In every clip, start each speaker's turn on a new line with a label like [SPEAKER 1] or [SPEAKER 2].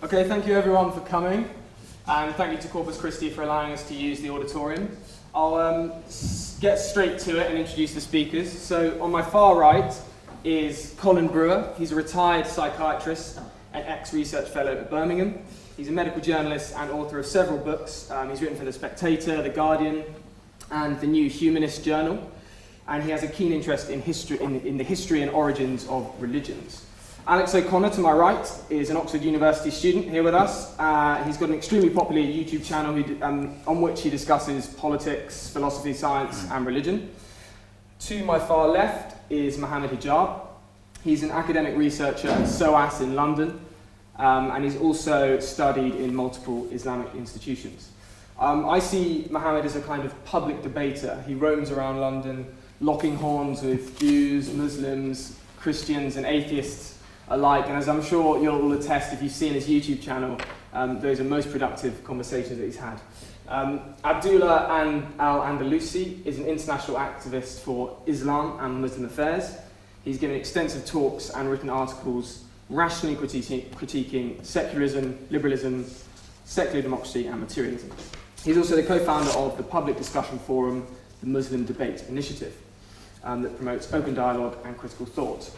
[SPEAKER 1] Okay, thank you everyone for coming, and thank you to Corpus Christi for allowing us to use the auditorium. I'll get straight to it and introduce the speakers. So on my far right is Colin Brewer. He's a retired psychiatrist and ex-research fellow at Birmingham. He's a medical journalist and author of several books. He's written for The Spectator, The Guardian, and the New Humanist Journal. And he has a keen interest in history, in the history and origins of religions. Alex O'Connor, to my right, is an Oxford University student here with us. He's got an extremely popular YouTube channel on which he discusses politics, philosophy, science, and religion. To my far left is Mohammed Hijab. He's an academic researcher at SOAS in London, and he's also studied in multiple Islamic institutions. I see Mohammed as a kind of public debater. He roams around London, locking horns with Jews, Muslims, Christians, and atheists alike, and as I'm sure you'll all attest if you've seen his YouTube channel, those are most productive conversations that he's had. Abdullah Al-Andalusi is an international activist for Islam and Muslim affairs. He's given extensive talks and written articles rationally critiquing secularism, liberalism, secular democracy and materialism. He's also the co-founder of the public discussion forum, the Muslim Debate Initiative, that promotes open dialogue and critical thought.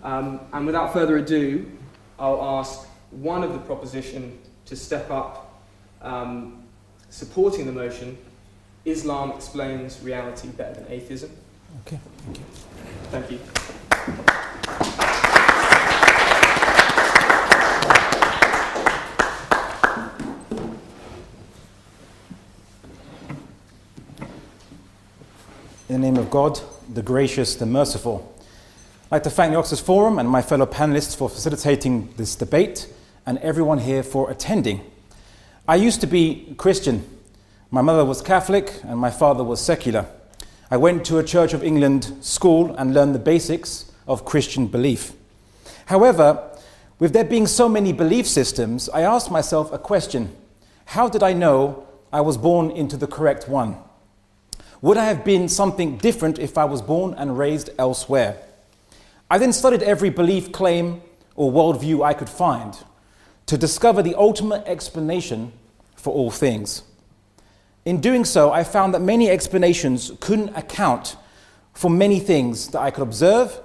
[SPEAKER 1] And without further ado, I'll ask one of the proposition to step up, supporting the motion, Islam explains reality better than atheism.
[SPEAKER 2] Okay, thank you.
[SPEAKER 1] Thank you.
[SPEAKER 2] In the name of God, the gracious, the merciful, I'd like to thank the Oxford Forum and my fellow panelists for facilitating this debate and everyone here for attending. I used to be Christian. My mother was Catholic and my father was secular. I went to a Church of England school and learned the basics of Christian belief. However, with there being so many belief systems, I asked myself a question. How did I know I was born into the correct one? Would I have been something different if I was born and raised elsewhere? I then studied every belief, claim, or worldview I could find to discover the ultimate explanation for all things. In doing so, I found that many explanations couldn't account for many things that I could observe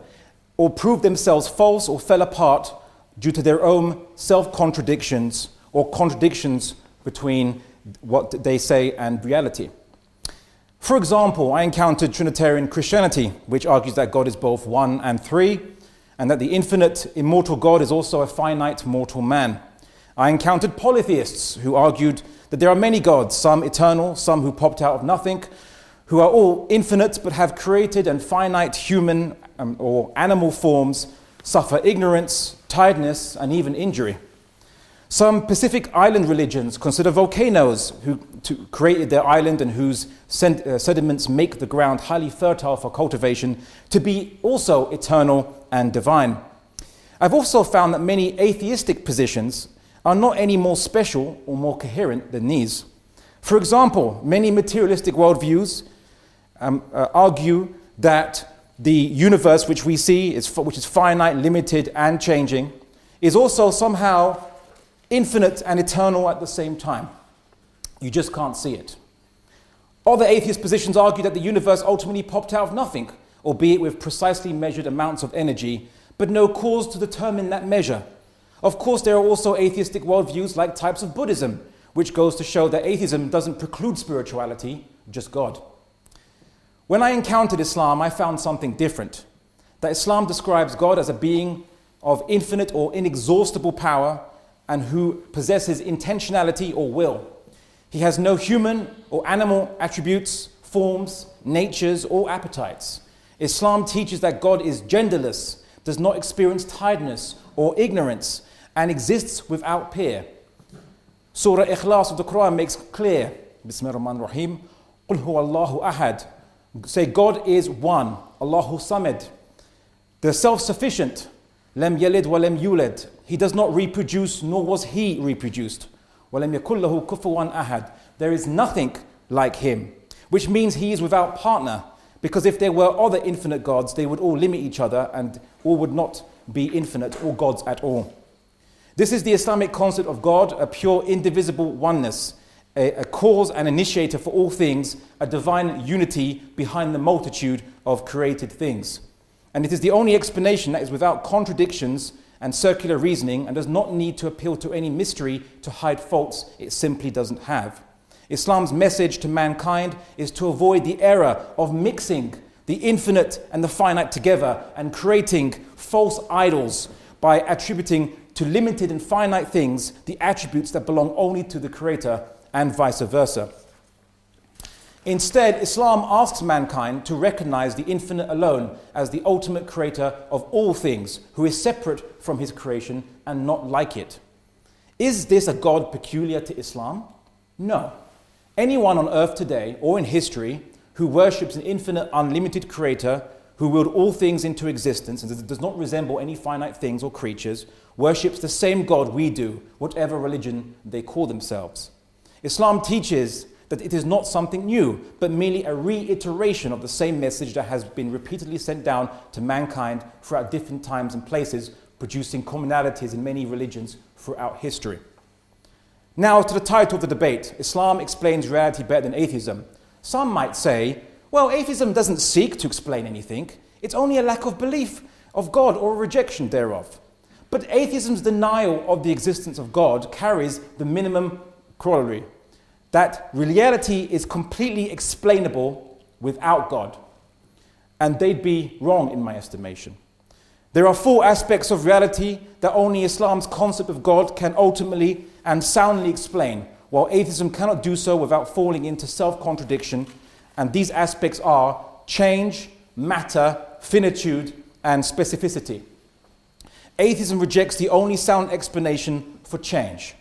[SPEAKER 2] or prove themselves false or fell apart due to their own self-contradictions or contradictions between what they say and reality. For example, I encountered Trinitarian Christianity, which argues that God is both one and three, and that the infinite, immortal God is also a finite, mortal man. I encountered polytheists who argued that there are many gods, some eternal, some who popped out of nothing, who are all infinite but have created and finite human or animal forms, suffer ignorance, tiredness, and even injury. Some Pacific Island religions consider volcanoes who created their island and whose sediments make the ground highly fertile for cultivation to be also eternal and divine. I've also found that many atheistic positions are not any more special or more coherent than these. For example, many materialistic worldviews argue that the universe which we see, which is finite, limited, and changing, is also somehow infinite and eternal at the same time. You just can't see it. Other atheist positions argue that the universe ultimately popped out of nothing, albeit with precisely measured amounts of energy, but no cause to determine that measure. Of course, there are also atheistic worldviews like types of Buddhism, which goes to show that atheism doesn't preclude spirituality, just God. When I encountered Islam, I found something different. That Islam describes God as a being of infinite or inexhaustible power and who possesses intentionality or will. He has no human or animal attributes, forms, natures, or appetites. Islam teaches that God is genderless, does not experience tiredness or ignorance, and exists without peer. Surah Ikhlas of the Quran makes clear, Bismillahir-Rahmanir-Rahim, Qul huwa Allahu ahad. Say God is one, Allahu samad. The self-sufficient, Lam yalid wa lam yulad. He does not reproduce, nor was he reproduced. وَلَمْ يَكُنْ لَهُ كُفُوًا أَحَدٌ. There is nothing like him, which means he is without partner, because if there were other infinite gods, they would all limit each other and all would not be infinite or gods at all. This is the Islamic concept of God, a pure indivisible oneness, a cause and initiator for all things, a divine unity behind the multitude of created things. And it is the only explanation that is without contradictions and circular reasoning and does not need to appeal to any mystery to hide faults it simply doesn't have. Islam's message to mankind is to avoid the error of mixing the infinite and the finite together and creating false idols by attributing to limited and finite things the attributes that belong only to the Creator and vice versa. Instead, Islam asks mankind to recognize the infinite alone as the ultimate creator of all things, who is separate from his creation and not like it. Is this a God peculiar to Islam? No. Anyone on earth today or in history who worships an infinite, unlimited creator who willed all things into existence and does not resemble any finite things or creatures, worships the same God we do, whatever religion they call themselves. Islam teaches that it is not something new, but merely a reiteration of the same message that has been repeatedly sent down to mankind throughout different times and places, producing commonalities in many religions throughout history. Now to the title of the debate, Islam explains reality better than atheism. Some might say, well, atheism doesn't seek to explain anything. It's only a lack of belief of God or a rejection thereof. But atheism's denial of the existence of God carries the minimum corollary, that reality is completely explainable without God. And they'd be wrong in my estimation. There are four aspects of reality that only Islam's concept of God can ultimately and soundly explain, while atheism cannot do so without falling into self-contradiction. And these aspects are change, matter, finitude, and specificity. Atheism rejects the only sound explanation for change.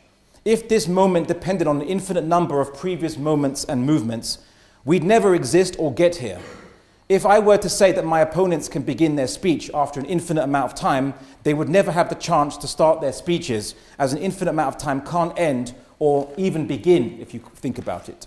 [SPEAKER 2] If this moment depended on an infinite number of previous moments and movements, we'd never exist or get here. If I were to say that my opponents can begin their speech after an infinite amount of time, they would never have the chance to start their speeches, as an infinite amount of time can't end or even begin if you think about it.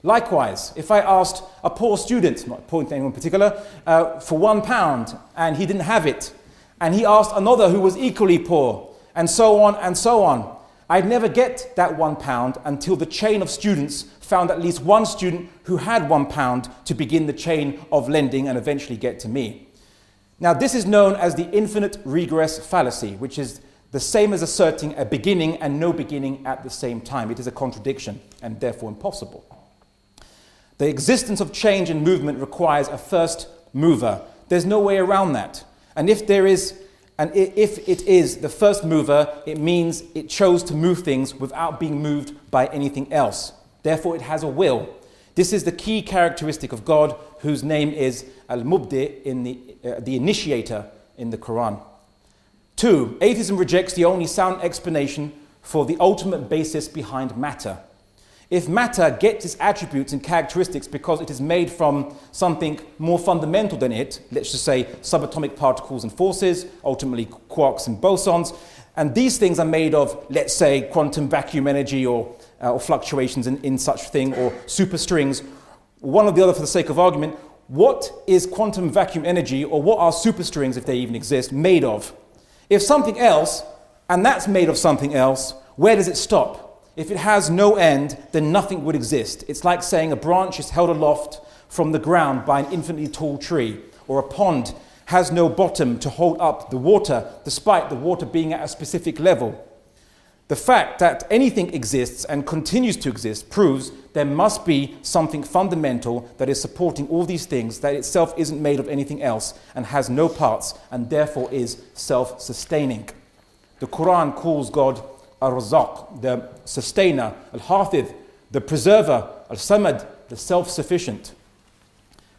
[SPEAKER 2] Likewise, if I asked a poor student, not pointing to anyone in particular, for £1 and he didn't have it, and he asked another who was equally poor, and so on, I'd never get that £1 until the chain of students found at least one student who had £1 to begin the chain of lending and eventually get to me. Now, this is known as the infinite regress fallacy, which is the same as asserting a beginning and no beginning at the same time. It is a contradiction and therefore impossible. The existence of change and movement requires a first mover. There's no way around that. And if it is the first mover, it means it chose to move things without being moved by anything else. Therefore, it has a will. This is the key characteristic of God, whose name is Al-Mubdi, in the initiator in the Quran. 2. Atheism rejects the only sound explanation for the ultimate basis behind matter. If matter gets its attributes and characteristics because it is made from something more fundamental than it, let's just say subatomic particles and forces, ultimately quarks and bosons, and these things are made of, let's say, quantum vacuum energy or fluctuations in such thing, or superstrings, one or the other for the sake of argument, what is quantum vacuum energy, or what are superstrings, if they even exist, made of? If something else, and that's made of something else, where does it stop? If it has no end, then nothing would exist. It's like saying a branch is held aloft from the ground by an infinitely tall tree, or a pond has no bottom to hold up the water, despite the water being at a specific level. The fact that anything exists and continues to exist proves there must be something fundamental that is supporting all these things, that itself isn't made of anything else and has no parts and therefore is self-sustaining. The Quran calls God Ar-Razzaq, the sustainer, Al-Hafidh, the preserver, Al-Samad, the self-sufficient.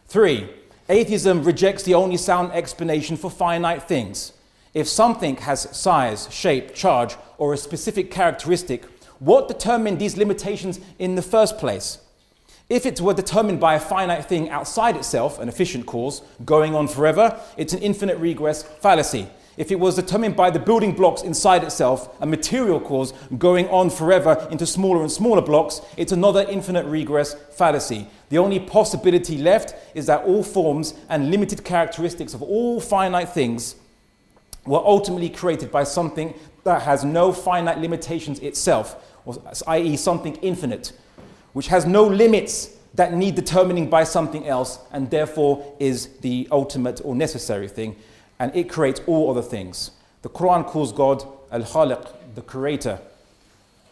[SPEAKER 2] 3. Atheism rejects the only sound explanation for finite things. If something has size, shape, charge, or a specific characteristic, what determined these limitations in the first place? If it were determined by a finite thing outside itself, an efficient cause, going on forever, it's an infinite regress fallacy. If it was determined by the building blocks inside itself, a material cause going on forever into smaller and smaller blocks, it's another infinite regress fallacy. The only possibility left is that all forms and limited characteristics of all finite things were ultimately created by something that has no finite limitations itself, i.e. something infinite, which has no limits that need determining by something else and therefore is the ultimate or necessary thing, and it creates all other things. The Quran calls God Al-Khaliq, the creator.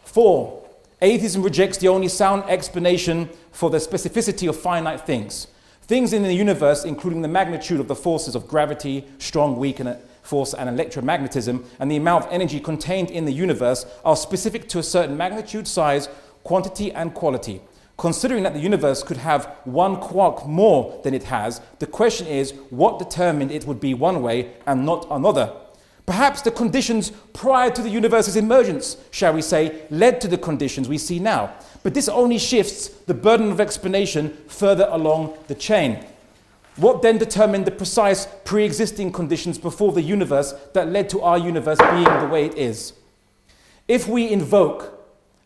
[SPEAKER 2] 4. Atheism rejects the only sound explanation for the specificity of finite things. Things in the universe, including the magnitude of the forces of gravity, strong, weak force, and electromagnetism, and the amount of energy contained in the universe, are specific to a certain magnitude, size, quantity, and quality. Considering that the universe could have one quark more than it has, the question is what determined it would be one way and not another. Perhaps the conditions prior to the universe's emergence, shall we say, led to the conditions we see now. But this only shifts the burden of explanation further along the chain. What then determined the precise pre-existing conditions before the universe that led to our universe being the way it is? If we invoke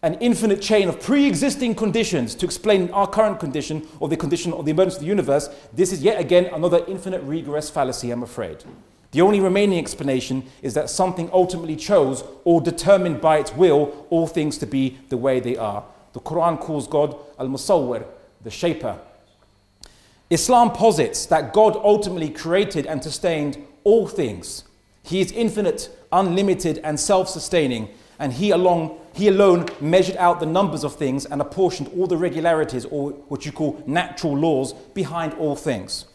[SPEAKER 2] an infinite chain of pre-existing conditions to explain our current condition or the condition of the emergence of the universe, this is yet again another infinite regress fallacy, I'm afraid. The only remaining explanation is that something ultimately chose or determined by its will all things to be the way they are. The Quran calls God Al-Musawwir, the shaper. Islam posits that God ultimately created and sustained all things. He is infinite, unlimited, and self-sustaining, and He alone measured out the numbers of things and apportioned all the regularities, or what you call natural laws, behind all things.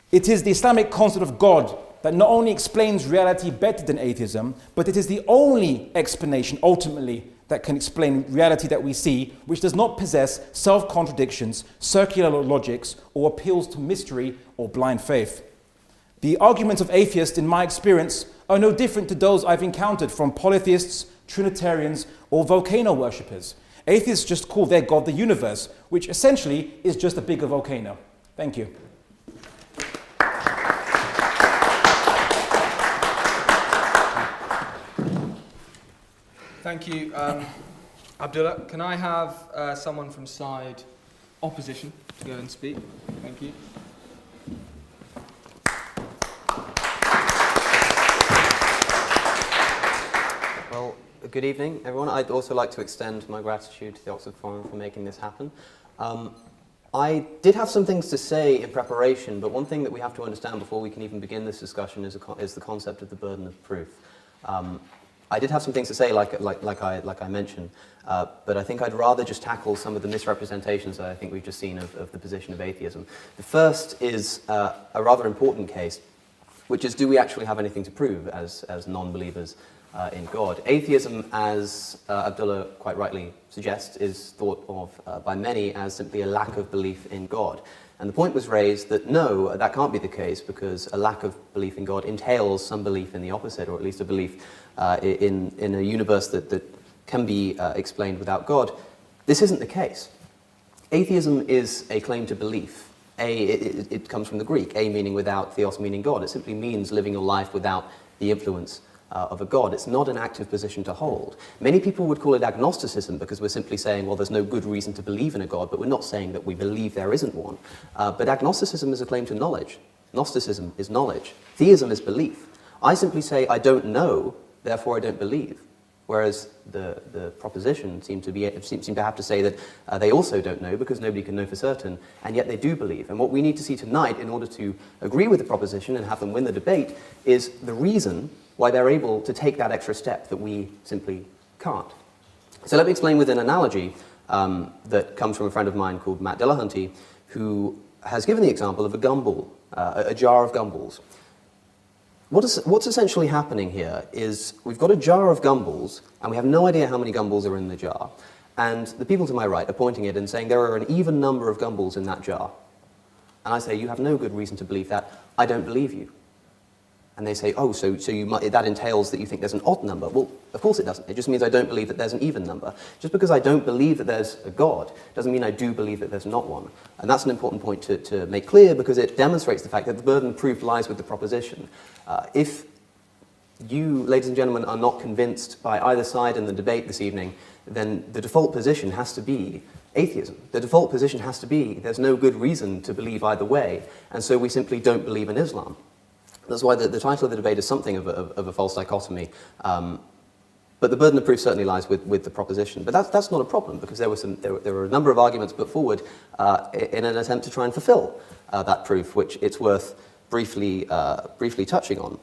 [SPEAKER 2] It is the Islamic concept of God that not only explains reality better than atheism, but it is the only explanation ultimately that can explain reality that we see, which does not possess self-contradictions, circular logics, or appeals to mystery or blind faith. The arguments of atheists, in my experience, are no different to those I've encountered from polytheists, Trinitarians, or volcano worshippers. Atheists just call their God the universe, which essentially is just a bigger volcano. Thank you.
[SPEAKER 1] Thank you, Abdullah. Can I have someone from side opposition to go and speak? Thank you.
[SPEAKER 3] Well, good evening, everyone. I'd also like to extend my gratitude to the Oxford Forum for making this happen. I did have some things to say in preparation, but one thing that we have to understand before we can even begin this discussion is the concept of the burden of proof. I did have some things to say, like I mentioned, but I think I'd rather just tackle some of the misrepresentations that I think we've just seen of the position of atheism. The first is a rather important case, which is, do we actually have anything to prove as non-believers in God? Atheism, as Abdullah quite rightly suggests, is thought of by many as simply a lack of belief in God. And the point was raised that no, that can't be the case, because a lack of belief in God entails some belief in the opposite, or at least a belief in a universe that can be explained without God. This isn't the case. Atheism is a claim to belief. It comes from the Greek, a meaning without, theos meaning God. It simply means living your life without the influence of a God. It's not an active position to hold. Many people would call it agnosticism, because we're simply saying, well, there's no good reason to believe in a God, but we're not saying that we believe there isn't one. But agnosticism is a claim to knowledge. Gnosticism is knowledge. Theism is belief. I simply say, I don't know, therefore I don't believe. Whereas the proposition seem to have to say that they also don't know, because nobody can know for certain, and yet they do believe. And what we need to see tonight, in order to agree with the proposition and have them win the debate, is the reason why they're able to take that extra step that we simply can't. So let me explain with an analogy that comes from a friend of mine called Matt Delahunty, who has given the example of a gumball, a jar of gumballs. What's essentially happening here is we've got a jar of gumballs, and we have no idea how many gumballs are in the jar. And the people to my right are pointing it and saying there are an even number of gumballs in that jar. And I say, you have no good reason to believe that. I don't believe you. And they say, oh, so that entails that you think there's an odd number. Well, of course it doesn't. It just means I don't believe that there's an even number. Just because I don't believe that there's a God doesn't mean I do believe that there's not one. And that's an important point to make clear, because it demonstrates the fact that the burden of proof lies with the proposition. If you, ladies and gentlemen, are not convinced by either side in the debate this evening, then the default position has to be atheism. The default position has to be there's no good reason to believe either way, and so we simply don't believe in Islam. That's why the title of the debate is something of a false dichotomy. But the burden of proof certainly lies with the proposition. But that's not a problem, because there were a number of arguments put forward in an attempt to try and fulfill that proof, which it's worth briefly touching on.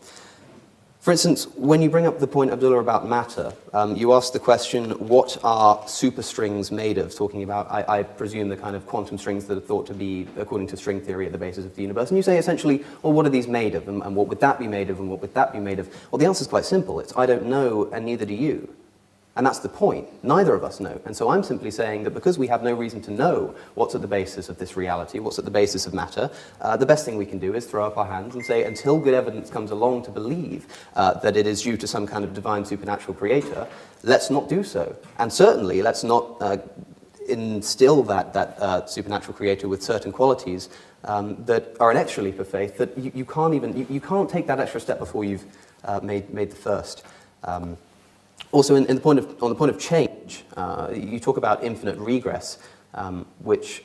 [SPEAKER 3] For instance, when you bring up the point, Abdullah, about matter, you ask the question, what are superstrings made of? Talking about, I presume, the kind of quantum strings that are thought to be, according to string theory, at the basis of the universe. And you say, essentially, well, what are these made of? And what would that be made of? And what would that be made of? Well, the answer is quite simple. It's, I don't know, and neither do you. And that's the point. Neither of us know. And so I'm simply saying that because we have no reason to know what's at the basis of this reality, what's at the basis of matter, the best thing we can do is throw up our hands and say, until good evidence comes along to believe that it is due to some kind of divine supernatural creator, let's not do so. And certainly, let's not instill that supernatural creator with certain qualities that are an extra leap of faith that you can't take that extra step before you've made the first. Also, on the point of change, you talk about infinite regress, which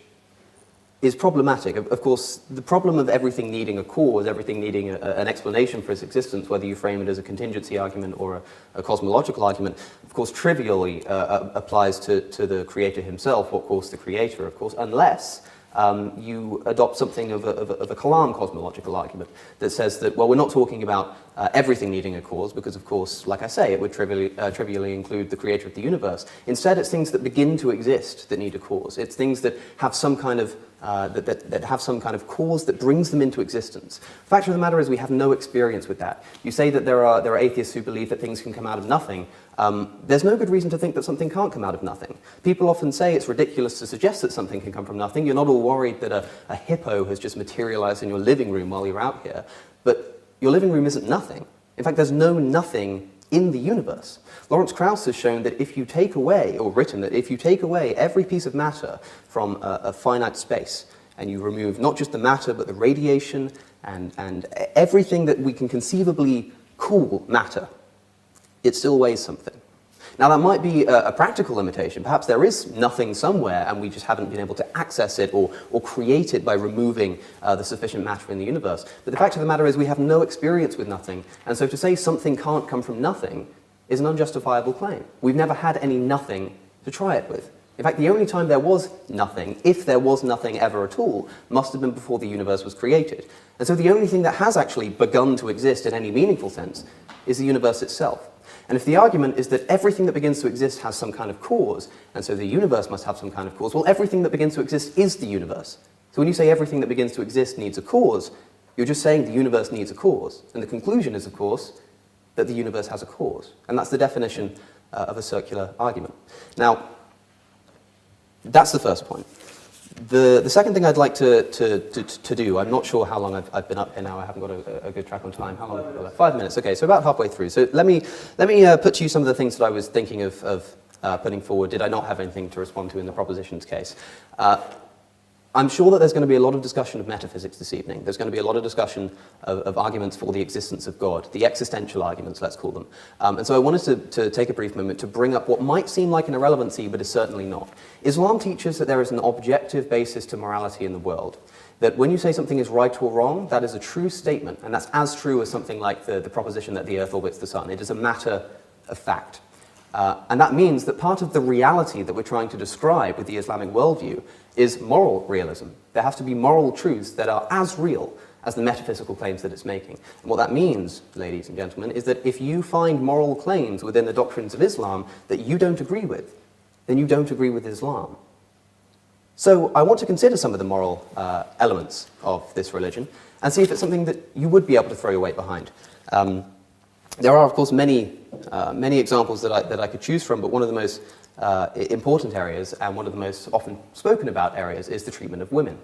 [SPEAKER 3] is problematic. Of course, the problem of everything needing a cause, everything needing an explanation for its existence, whether you frame it as a contingency argument or a cosmological argument, of course, trivially applies to the creator himself, what caused the creator, of course, unless you adopt something of a Kalam cosmological argument that says that, well, we're not talking about everything needing a cause, because, of course, like I say, it would trivially include the creator of the universe. Instead, it's things that begin to exist that need a cause. It's things that have some kind of that have some kind of cause that brings them into existence. The fact of the matter is we have no experience with that. You say that there are atheists who believe that things can come out of nothing. There's no good reason to think that something can't come out of nothing. People often say it's ridiculous to suggest that something can come from nothing. You're not all worried that a hippo has just materialized in your living room while you're out here. But your living room isn't nothing. In fact, there's no nothing in the universe. Lawrence Krauss has shown that if you take away, or written that if you take away every piece of matter from a finite space, and you remove not just the matter, but the radiation and everything that we can conceivably call matter, it still weighs something. Now, that might be a practical limitation. Perhaps there is nothing somewhere and we just haven't been able to access it or create it by removing the sufficient matter in the universe. But the fact of the matter is we have no experience with nothing. And so to say something can't come from nothing is an unjustifiable claim. We've never had any nothing to try it with. In fact, the only time there was nothing, if there was nothing ever at all, must have been before the universe was created. And so the only thing that has actually begun to exist in any meaningful sense is the universe itself. And if the argument is that everything that begins to exist has some kind of cause, and so the universe must have some kind of cause, well, everything that begins to exist is the universe. So when you say everything that begins to exist needs a cause, you're just saying the universe needs a cause. And the conclusion is, of course, that the universe has a cause. And that's the definition of a circular argument. Now, that's the first point. The second thing I'd like to do, I'm not sure how long I've been up here now. I haven't got a good track on time. How long? 5 minutes. Okay, so about halfway through. So let me put to you some of the things that I was thinking of putting forward. Did I not have anything to respond to in the propositions case? I'm sure that there's going to be a lot of discussion of metaphysics this evening. There's going to be a lot of discussion of arguments for the existence of God, the existential arguments, let's call them. And so I wanted to take a brief moment to bring up what might seem like an irrelevancy, but is certainly not. Islam teaches that there is an objective basis to morality in the world. That when you say something is right or wrong, that is a true statement, and that's as true as something like the proposition that the earth orbits the sun. It is a matter of fact. And that means that part of the reality that we're trying to describe with the Islamic worldview is moral realism. There have to be moral truths that are as real as the metaphysical claims that it's making. And what that means, ladies and gentlemen, is that if you find moral claims within the doctrines of Islam that you don't agree with, then you don't agree with Islam. So I want to consider some of the moral elements of this religion and see if it's something that you would be able to throw your weight behind. There are, of course, many examples that I could choose from, but one of the most important areas and one of the most often spoken about areas is the treatment of women.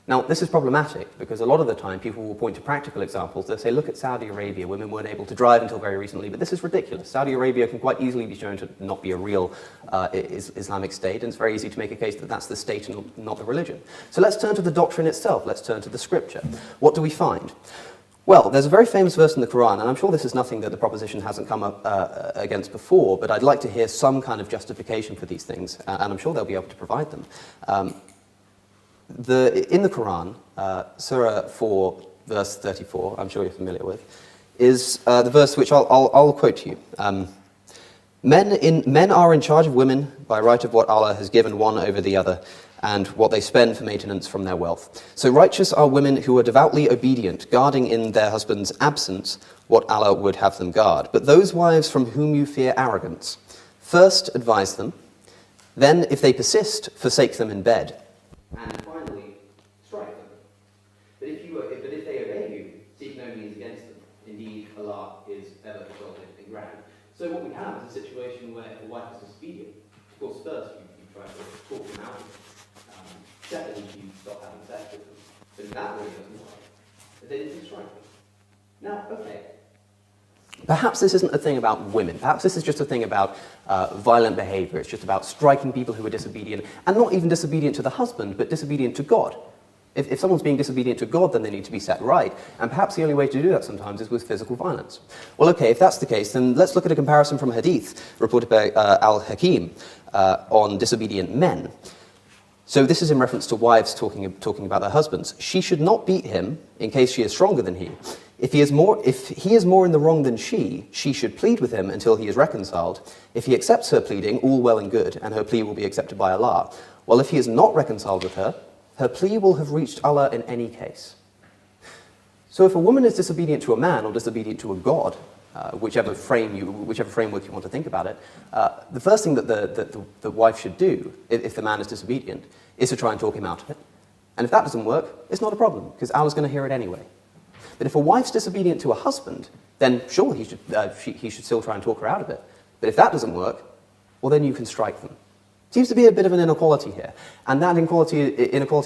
[SPEAKER 3] Now, this is problematic because a lot of the time people will point to practical examples. They'll say, look at Saudi Arabia. Women weren't able to drive until very recently, but this is ridiculous. Saudi Arabia can quite easily be shown to not be a real Islamic state, and it's very easy to make a case that that's the state and not the religion. So let's turn to the doctrine itself. Let's turn to the scripture. What do we find? Well, there's a very famous verse in the Quran, and I'm sure this is nothing that the proposition hasn't come up against before, but I'd like to hear some kind of justification for these things, and I'm sure they'll be able to provide them. In the Quran, Surah 4, verse 34, I'm sure you're familiar with, is the verse which I'll quote to you. Men are in charge of women by right of what Allah has given one over the other, and what they spend for maintenance from their wealth. So righteous are women who are devoutly obedient, guarding in their husband's absence what Allah would have them guard. But those wives from whom you fear arrogance, first advise them, then if they persist, forsake them in bed, and finally strike them. But if they obey you, seek no means against them. Indeed, Allah is ever exalted and grand. So what we have is a situation where if a wife is disobedient, of course first you try to talk them out of it. Secondly, you stop having sex with them. But that really doesn't work. But then you strike them. Now, okay. Perhaps this isn't a thing about women. Perhaps this is just a thing about violent behavior. It's just about striking people who are disobedient, and not even disobedient to the husband, but disobedient to God. If someone's being disobedient to God, then they need to be set right. And perhaps the only way to do that sometimes is with physical violence. Well, okay, if that's the case, then let's look at a comparison from a hadith reported by Al-Hakim on disobedient men. So this is in reference to wives talking about their husbands. She should not beat him in case she is stronger than he. If he is more in the wrong than she should plead with him until he is reconciled. If he accepts her pleading, all well and good, and her plea will be accepted by Allah. Well, if he is not reconciled with her, her plea will have reached Allah in any case. So if a woman is disobedient to a man or disobedient to a god, whichever framework you want to think about it, the first thing that the wife should do, if the man is disobedient, is to try and talk him out of it. And if that doesn't work, it's not a problem, because Allah's going to hear it anyway. But if a wife's disobedient to a husband, then sure, he should still try and talk her out of it. But if that doesn't work, well, then you can strike them. Seems to be a bit of an inequality here. And that inequality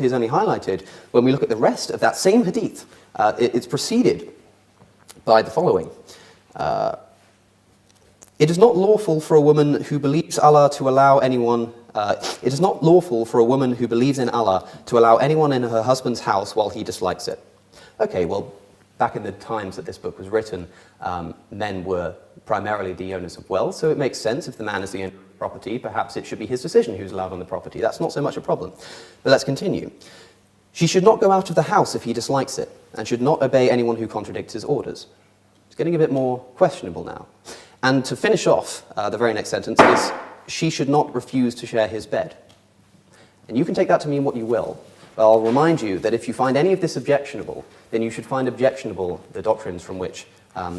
[SPEAKER 3] is only highlighted when we look at the rest of that same hadith. It's preceded by the following. It is not lawful for a woman who believes Allah to allow anyone... it is not lawful for a woman who believes in Allah to allow anyone in her husband's house while he dislikes it. Okay, well, back in the times that this book was written, men were primarily the owners of wealth, so it makes sense if the man is the owner of the property, perhaps it should be his decision who's allowed on the property. That's not so much a problem. But let's continue. She should not go out of the house if he dislikes it, and should not obey anyone who contradicts his orders. It's getting a bit more questionable now. And to finish off, the very next sentence is, she should not refuse to share his bed. And you can take that to mean what you will, but I'll remind you that if you find any of this objectionable, then you should find objectionable the doctrines from which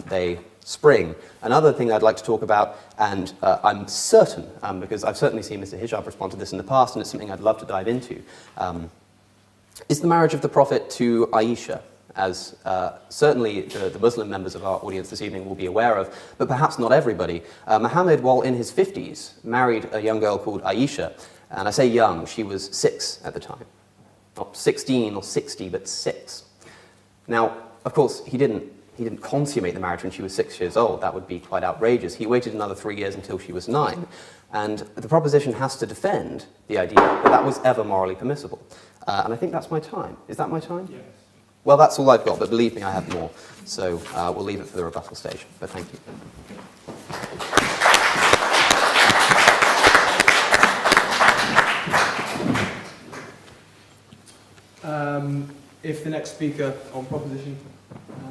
[SPEAKER 3] they spring. Another thing I'd like to talk about, and I'm certain, because I've certainly seen Mr. Hijab respond to this in the past, and it's something I'd love to dive into, is the marriage of the Prophet to Aisha, as certainly the Muslim members of our audience this evening will be aware of, but perhaps not everybody. Muhammad, while in his 50s, married a young girl called Aisha, and I say young, she was 6 at the time. Not 16 or 60, but 6. Now, of course, he didn't consummate the marriage when she was 6 years old. That would be quite outrageous. He waited another 3 years until she was 9. And the proposition has to defend the idea that that was ever morally permissible. And I think that's my time. Is that my time?
[SPEAKER 1] Yes.
[SPEAKER 3] Well, that's all I've got, but believe me, I have more. So we'll leave it for the rebuttal stage. But thank you.
[SPEAKER 1] If the next speaker on proposition,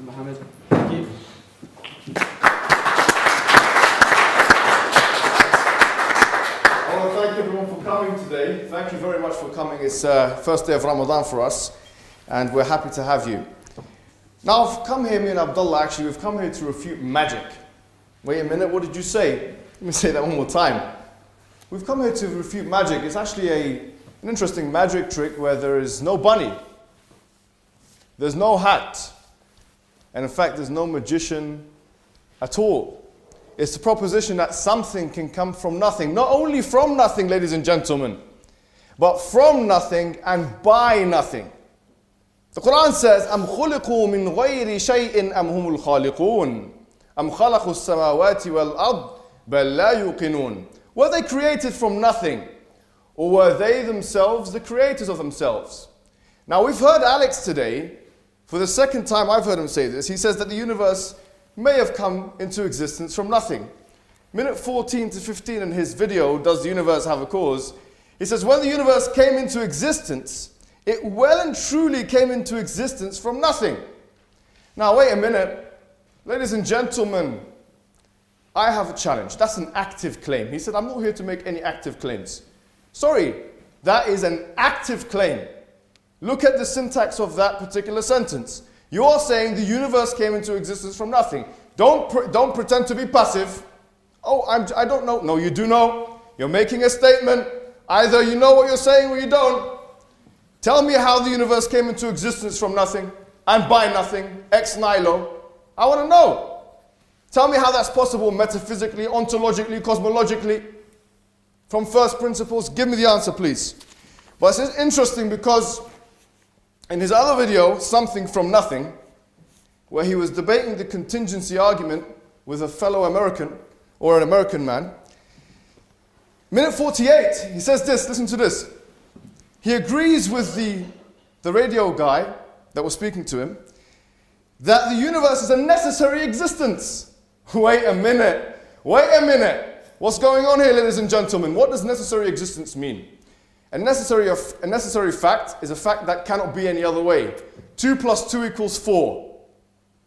[SPEAKER 1] Mohammed, thank you.
[SPEAKER 4] I want to thank everyone for coming today. Thank you very much for coming. It's first day of Ramadan for us, and we're happy to have you. Now, I've come here, me and Abdullah, actually, we've come here to refute magic. Wait a minute, what did you say? Let me say that one more time. We've come here to refute magic. It's actually an interesting magic trick where there is no bunny, there's no hat, and in fact, there's no magician at all. It's the proposition that something can come from nothing. Not only from nothing, ladies and gentlemen, but from nothing and by nothing. The Quran says, أَمْ خُلِقُوا مِنْ غَيْرِ شَيْءٍ أَمْ هُمُ الْخَالِقُونَ أَمْ خَلَقُوا السَّمَاوَاتِ وَالْأَرْضِ بَلْ لَا يُوقِنُونَ. Were they created from nothing? Or were they themselves the creators of themselves? Now we've heard Alex today, for the second time I've heard him say this, he says that the universe may have come into existence from nothing. Minute 14 to 15 in his video, Does the Universe Have a Cause? He says, when the universe came into existence, it well and truly came into existence from nothing. Now, wait a minute. Ladies and gentlemen, I have a challenge. That's an active claim. He said, I'm not here to make any active claims. Sorry, that is an active claim. Look at the syntax of that particular sentence. You're saying the universe came into existence from nothing. Don't pretend to be passive. Oh, I don't know. No, you do know. You're making a statement. Either you know what you're saying or you don't. Tell me how the universe came into existence from nothing and by nothing, ex nihilo. I want to know. Tell me how that's possible metaphysically, ontologically, cosmologically, from first principles. Give me the answer, please. But it's interesting because in his other video, Something from Nothing, where he was debating the contingency argument with a fellow American, or an American man, minute 48, he says this, listen to this. He agrees with the radio guy that was speaking to him, that the universe is a necessary existence. Wait a minute. What's going on here, ladies and gentlemen? What does necessary existence mean? A necessary fact is a fact that cannot be any other way. 2 + 2 = 4.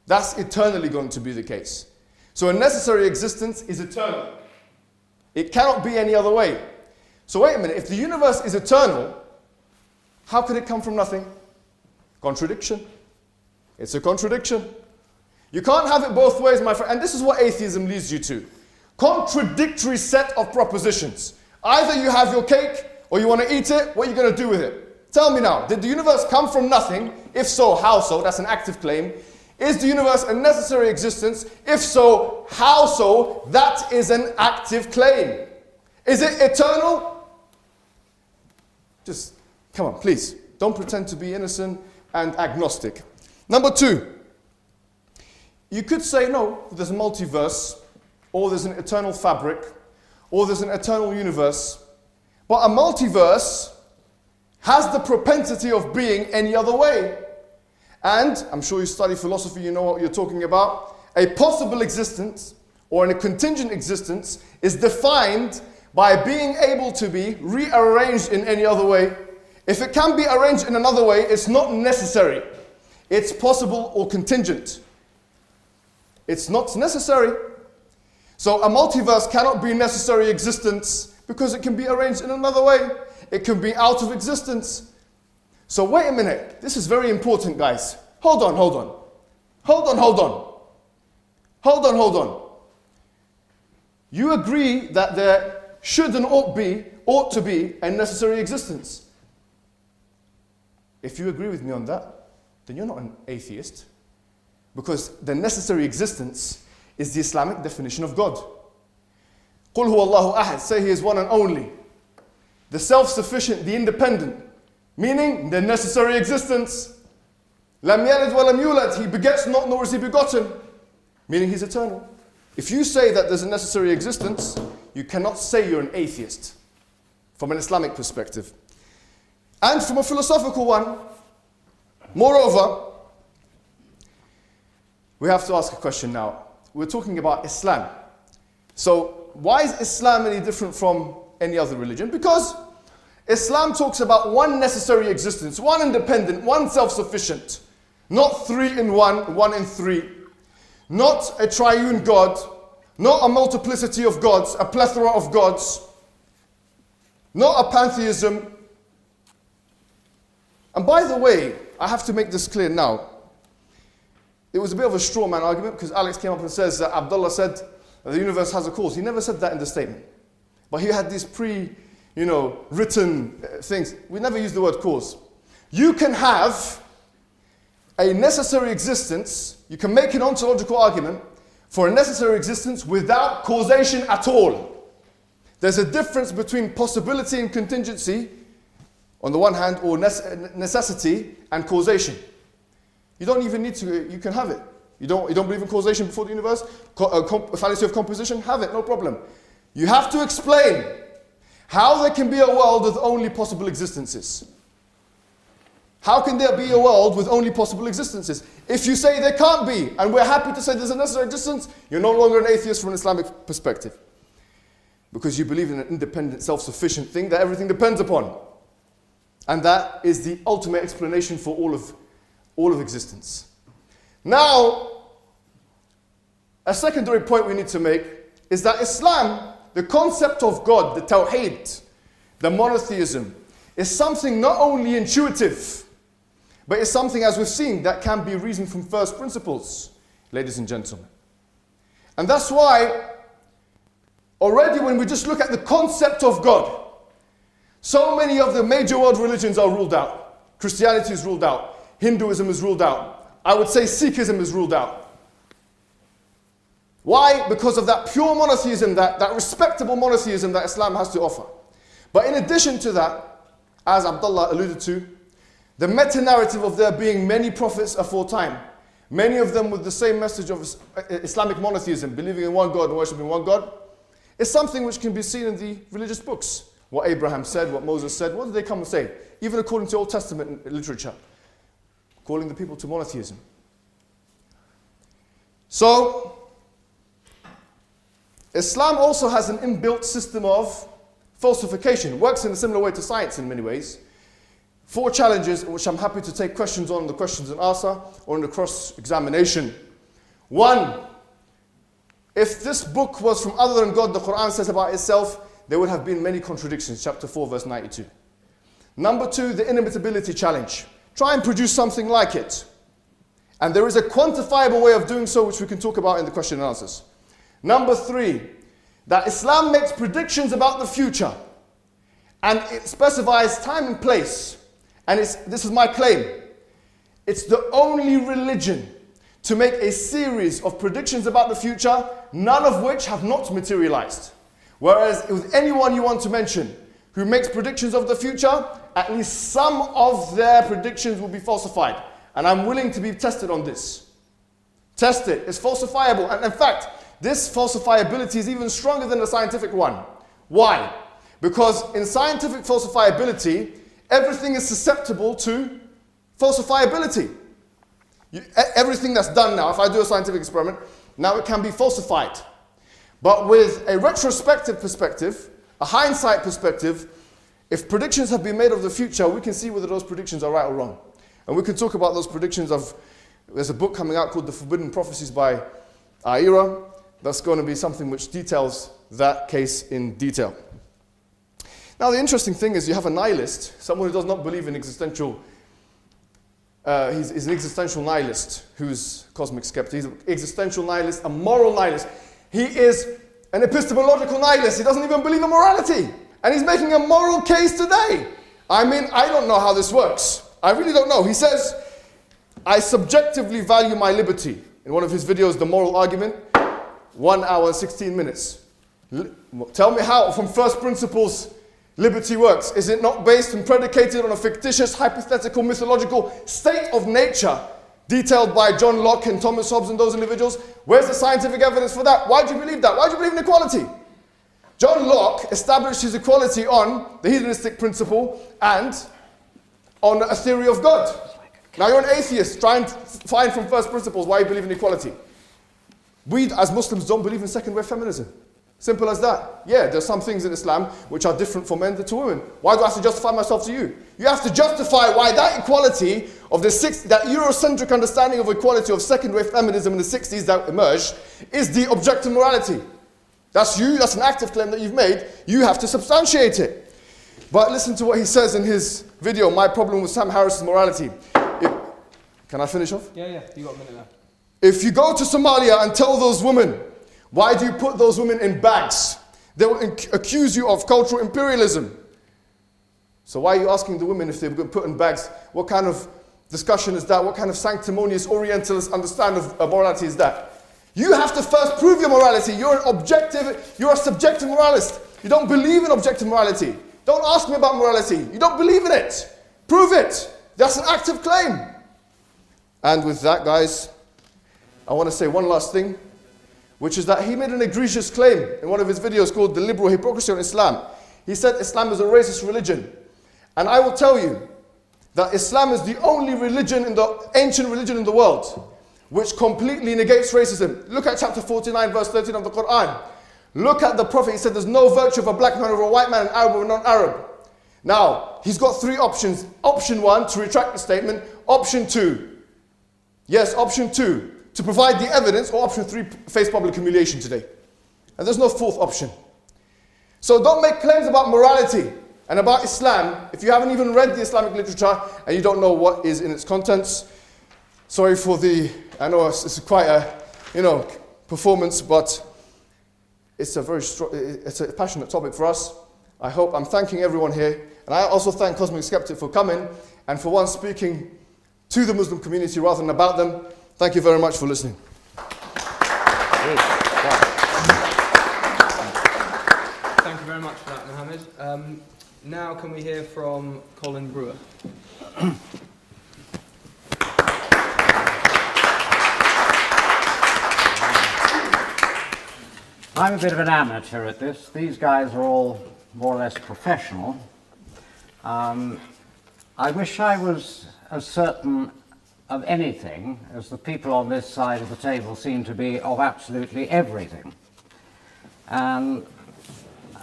[SPEAKER 4] That's eternally going to be the case. So a necessary existence is eternal. It cannot be any other way. So wait a minute, if the universe is eternal, how could it come from nothing? Contradiction. It's a contradiction. You can't have it both ways, my friend. And this is what atheism leads you to. Contradictory set of propositions. Either you have your cake or you want to eat it. What are you going to do with it? Tell me now, did the universe come from nothing? If so, how so? That's an active claim. Is the universe a necessary existence? If so, how so? That is an active claim. Is it eternal? Just, come on, please. Don't pretend to be innocent and agnostic. Number 2. You could say, no, there's a multiverse, or there's an eternal fabric, or there's an eternal universe. But a multiverse has the propensity of being any other way. And, I'm sure you study philosophy, you know what you're talking about. A possible existence, or a contingent existence, is defined by being able to be rearranged in any other way. If it can be arranged in another way, it's not necessary. It's possible or contingent. It's not necessary. So a multiverse cannot be necessary existence because it can be arranged in another way. It can be out of existence. So wait a minute. This is very important, guys. Hold on. You agree that there should and ought to be a necessary existence. If you agree with me on that, then you're not an atheist. Because the necessary existence is the Islamic definition of God. قُلْ هُوَ اللَّهُ أَحَدٌ. Say He is one and only. The self-sufficient, the independent. Meaning, the necessary existence. لَمْ يَلِدْ وَلَمْ يُولَدْ. He begets not, nor is He begotten. Meaning He's eternal. If you say that there's a necessary existence, you cannot say you're an atheist. From an Islamic perspective. And from a philosophical one. Moreover, we have to ask a question now. We're talking about Islam. So, why is Islam any different from any other religion? Because Islam talks about one necessary existence, one independent, one self-sufficient. Not 3 in 1, 1 in 3. Not a triune God. Not a multiplicity of gods, a plethora of gods. Not a pantheism. And by the way, I have to make this clear now. It was a bit of a straw man argument because Alex came up and says that Abdullah said that the universe has a cause. He never said that in the statement. But he had these written things. We never use the word cause. You can have a necessary existence. You can make an ontological argument for a necessary existence without causation at all. There's a difference between possibility and contingency on the one hand, or necessity and causation. You don't even need to, you can have it. You don't believe in causation before the universe? Fallacy of composition? Have it, no problem. You have to explain how there can be a world with only possible existences. How can there be a world with only possible existences? If you say there can't be, and we're happy to say there's a necessary existence, you're no longer an atheist from an Islamic perspective. Because you believe in an independent, self-sufficient thing that everything depends upon. And that is the ultimate explanation for all of existence. Now, a secondary point we need to make is that Islam, the concept of God, the Tawheed, the monotheism, is something not only intuitive, but it's something, as we've seen, that can be reasoned from first principles, ladies and gentlemen. And that's why, already when we just look at the concept of God, so many of the major world religions are ruled out. Christianity is ruled out. Hinduism is ruled out. I would say Sikhism is ruled out. Why? Because of that pure monotheism, that respectable monotheism that Islam has to offer. But in addition to that, as Abdullah alluded to, the meta-narrative of there being many prophets aforetime, many of them with the same message of Islamic monotheism, believing in one God and worshipping one God, is something which can be seen in the religious books. What Abraham said, what Moses said, what did they come and say? Even according to Old Testament literature, calling the people to monotheism. So, Islam also has an inbuilt system of falsification. Works in a similar way to science in many ways. 4 challenges, which I'm happy to take questions on, the questions and answer, or in the cross-examination. 1, if this book was from other than God, the Quran says about itself, there would have been many contradictions. Chapter 4, verse 92. Number 2, the inimitability challenge. Try and produce something like it. And there is a quantifiable way of doing so, which we can talk about in the question and answers. Number 3, that Islam makes predictions about the future. And it specifies time and place. And this is my claim. It's the only religion to make a series of predictions about the future, none of which have not materialized. Whereas with anyone you want to mention who makes predictions of the future, at least some of their predictions will be falsified. And I'm willing to be tested on this. Test it. It's falsifiable. And in fact, this falsifiability is even stronger than the scientific one. Why? Because in scientific falsifiability, everything is susceptible to falsifiability. Everything that's done now, if I do a scientific experiment, now it can be falsified. But with a retrospective perspective, a hindsight perspective, if predictions have been made of the future, we can see whether those predictions are right or wrong. And we can talk about those predictions there's a book coming out called The Forbidden Prophecies by Aira. That's going to be something which details that case in detail. Now the interesting thing is you have a nihilist, someone who does not believe in existential, he's an existential nihilist who's cosmic skeptic. He's an existential nihilist, a moral nihilist. He is an epistemological nihilist. He doesn't even believe in morality. And he's making a moral case today. I mean, I don't know how this works. I really don't know. He says, I subjectively value my liberty. In one of his videos, The Moral Argument, 1 hour and 16 minutes. Tell me how, from first principles, liberty works. Is it not based and predicated on a fictitious, hypothetical, mythological state of nature detailed by John Locke and Thomas Hobbes and those individuals? Where's the scientific evidence for that? Why do you believe that? Why do you believe in equality? John Locke established his equality on the hedonistic principle and on a theory of God. Now you're an atheist, try and find from first principles why you believe in equality. We as Muslims don't believe in second wave feminism. Simple as that. Yeah, there's some things in Islam which are different for men than to women. Why do I have to justify myself to you? You have to justify why that equality of that Eurocentric understanding of equality of second wave feminism in the 60s that emerged is the objective morality. That's you, that's an active claim that you've made. You have to substantiate it. But listen to what he says in his video, My Problem with Sam Harris's Morality. Can I finish off?
[SPEAKER 1] Yeah, you got a minute left.
[SPEAKER 4] If you go to Somalia and tell those women, why do you put those women in bags? They will accuse you of cultural imperialism. So why are you asking the women if they're put in bags? What kind of discussion is that? What kind of sanctimonious Orientalist understanding of morality is that? You have to first prove your morality. You're a subjective moralist. You don't believe in objective morality. Don't ask me about morality. You don't believe in it. Prove it. That's an active claim. And with that, guys, I want to say one last thing, which is that he made an egregious claim in one of his videos called The Liberal Hypocrisy on Islam. He said Islam is a racist religion. And I will tell you that Islam is the only religion ancient religion in the world which completely negates racism. Look at chapter 49, verse 13 of the Quran. Look at the Prophet. He said there's no virtue of a black man over a white man, an Arab over a non-Arab. Now, he's got 3 options. Option 1, to retract the statement. Option 2, Yes, option 2, to provide the evidence, or option 3, face public humiliation today. And there's no fourth option. So don't make claims about morality and about Islam if you haven't even read the Islamic literature and you don't know what is in its contents. Sorry for I know it's quite a, performance, but it's a passionate topic for us. I'm thanking everyone here, and I also thank Cosmic Skeptic for coming and for once speaking to the Muslim community rather than about them. Thank you very much for listening.
[SPEAKER 1] Thank you very much for that, Mohammed. Now can we hear from Colin Brewer?
[SPEAKER 5] I'm a bit of an amateur at this. These guys are all more or less professional. I wish I was as certain of anything as the people on this side of the table seem to be of absolutely everything. And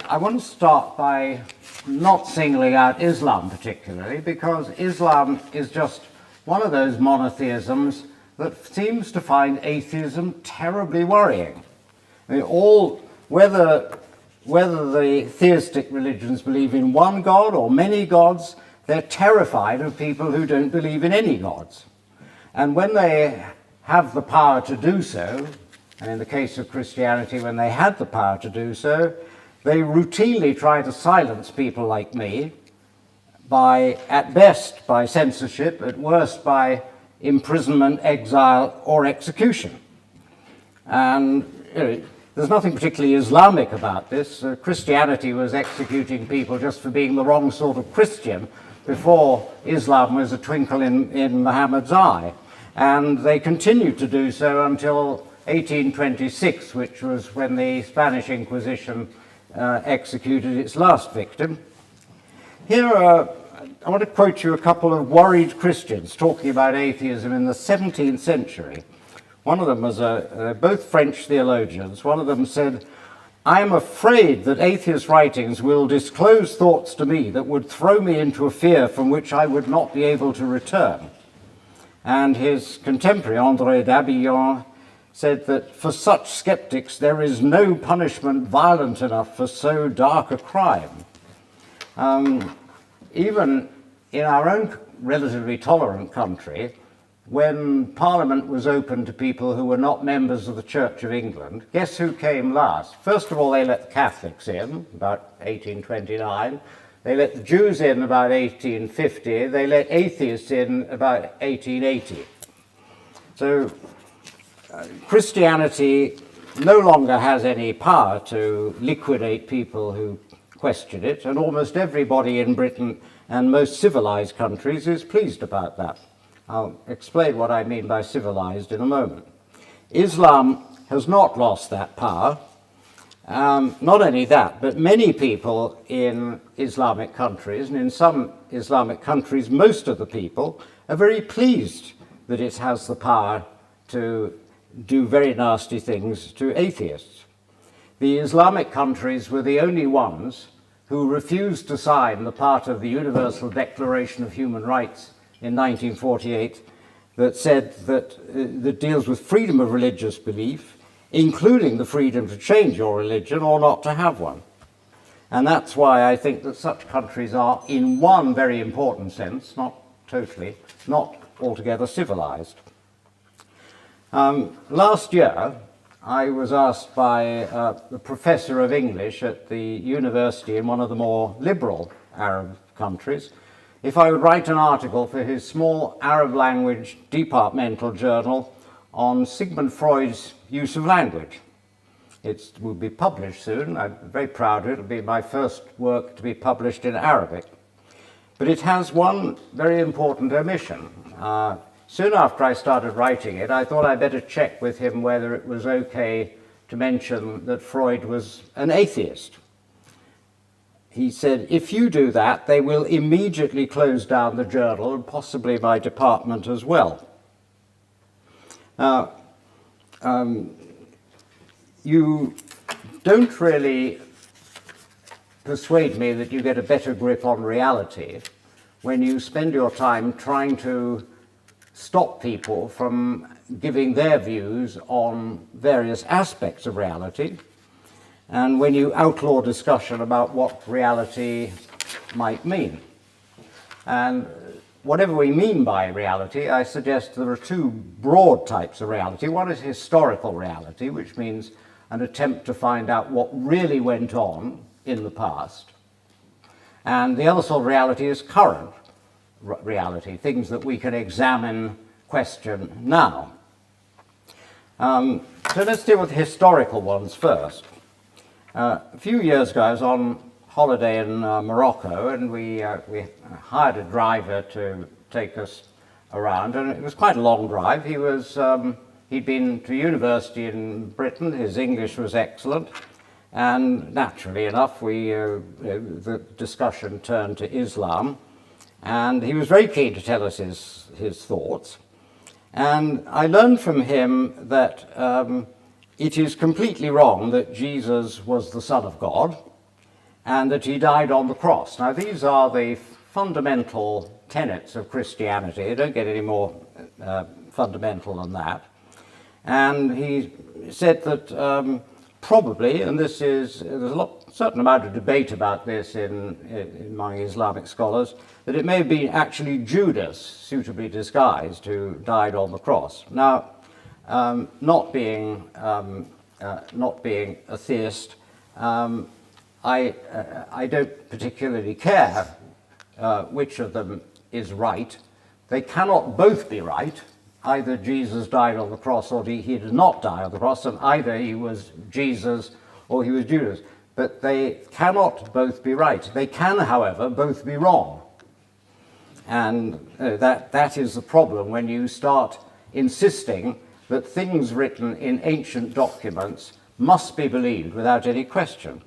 [SPEAKER 5] I want to start by not singling out Islam particularly, because Islam is just one of those monotheisms that seems to find atheism terribly worrying. I mean, whether the theistic religions believe in one god or many gods, they're terrified of people who don't believe in any gods. And when they have the power to do so, and in the case of Christianity, when they had the power to do so, they routinely try to silence people like me at best by censorship, at worst by imprisonment, exile, or execution. And there's nothing particularly Islamic about this. Christianity was executing people just for being the wrong sort of Christian before Islam was a twinkle in Muhammad's eye. And they continued to do so until 1826, which was when the Spanish Inquisition executed its last victim. Here, I want to quote you a couple of worried Christians talking about atheism in the 17th century. One of them was both French theologians. One of them said, "I am afraid that atheist writings will disclose thoughts to me that would throw me into a fear from which I would not be able to return." And his contemporary, André d'Abillon, said that for such skeptics there is no punishment violent enough for so dark a crime. Even in our own relatively tolerant country, when Parliament was open to people who were not members of the Church of England, guess who came last? First of all, they let the Catholics in, about 1829. They let the Jews in about 1850. They let atheists in about 1880. So Christianity no longer has any power to liquidate people who question it, and almost everybody in Britain and most civilized countries is pleased about that. I'll explain what I mean by civilized in a moment. Islam has not lost that power. Not only that, but many people in Islamic countries, and in some Islamic countries, most of the people are very pleased that it has the power to do very nasty things to atheists. The Islamic countries were the only ones who refused to sign the part of the Universal Declaration of Human Rights in 1948 that said that deals with freedom of religious belief, including the freedom to change your religion or not to have one. And that's why I think that such countries are, in one very important sense, not totally, not altogether civilized. Last year, I was asked by a professor of English at the university in one of the more liberal Arab countries if I would write an article for his small Arab language departmental journal on Sigmund Freud's use of language. It will be published soon. I'm very proud of it. It'll be my first work to be published in Arabic. But it has one very important omission. Soon after I started writing it, I thought I'd better check with him whether it was okay to mention that Freud was an atheist. He said, if you do that, they will immediately close down the journal and possibly my department as well. Now, you don't really persuade me that you get a better grip on reality when you spend your time trying to stop people from giving their views on various aspects of reality. And when you outlaw discussion about what reality might mean. And whatever we mean by reality, I suggest there are two broad types of reality. One is historical reality, which means an attempt to find out what really went on in the past. And the other sort of reality is current reality, things that we can examine, question now. So let's deal with the historical ones first. A few years ago, I was on holiday in Morocco, and we hired a driver to take us around, and it was quite a long drive. He'd been to university in Britain. His English was excellent, and naturally enough, the discussion turned to Islam, and he was very keen to tell us his thoughts. And I learned from him that it is completely wrong that Jesus was the Son of God and that he died on the cross. Now, these are the fundamental tenets of Christianity. They don't get any more fundamental than that. And he said that probably, and there's a certain amount of debate about this among Islamic scholars, that it may have been actually Judas, suitably disguised, who died on the cross. Now, not being a theist, I don't particularly care which of them is right. They cannot both be right. Either Jesus died on the cross or he did not die on the cross, and either he was Jesus or he was Judas. But they cannot both be right. They can, however, both be wrong. And that is the problem when you start insisting that things written in ancient documents must be believed without any question.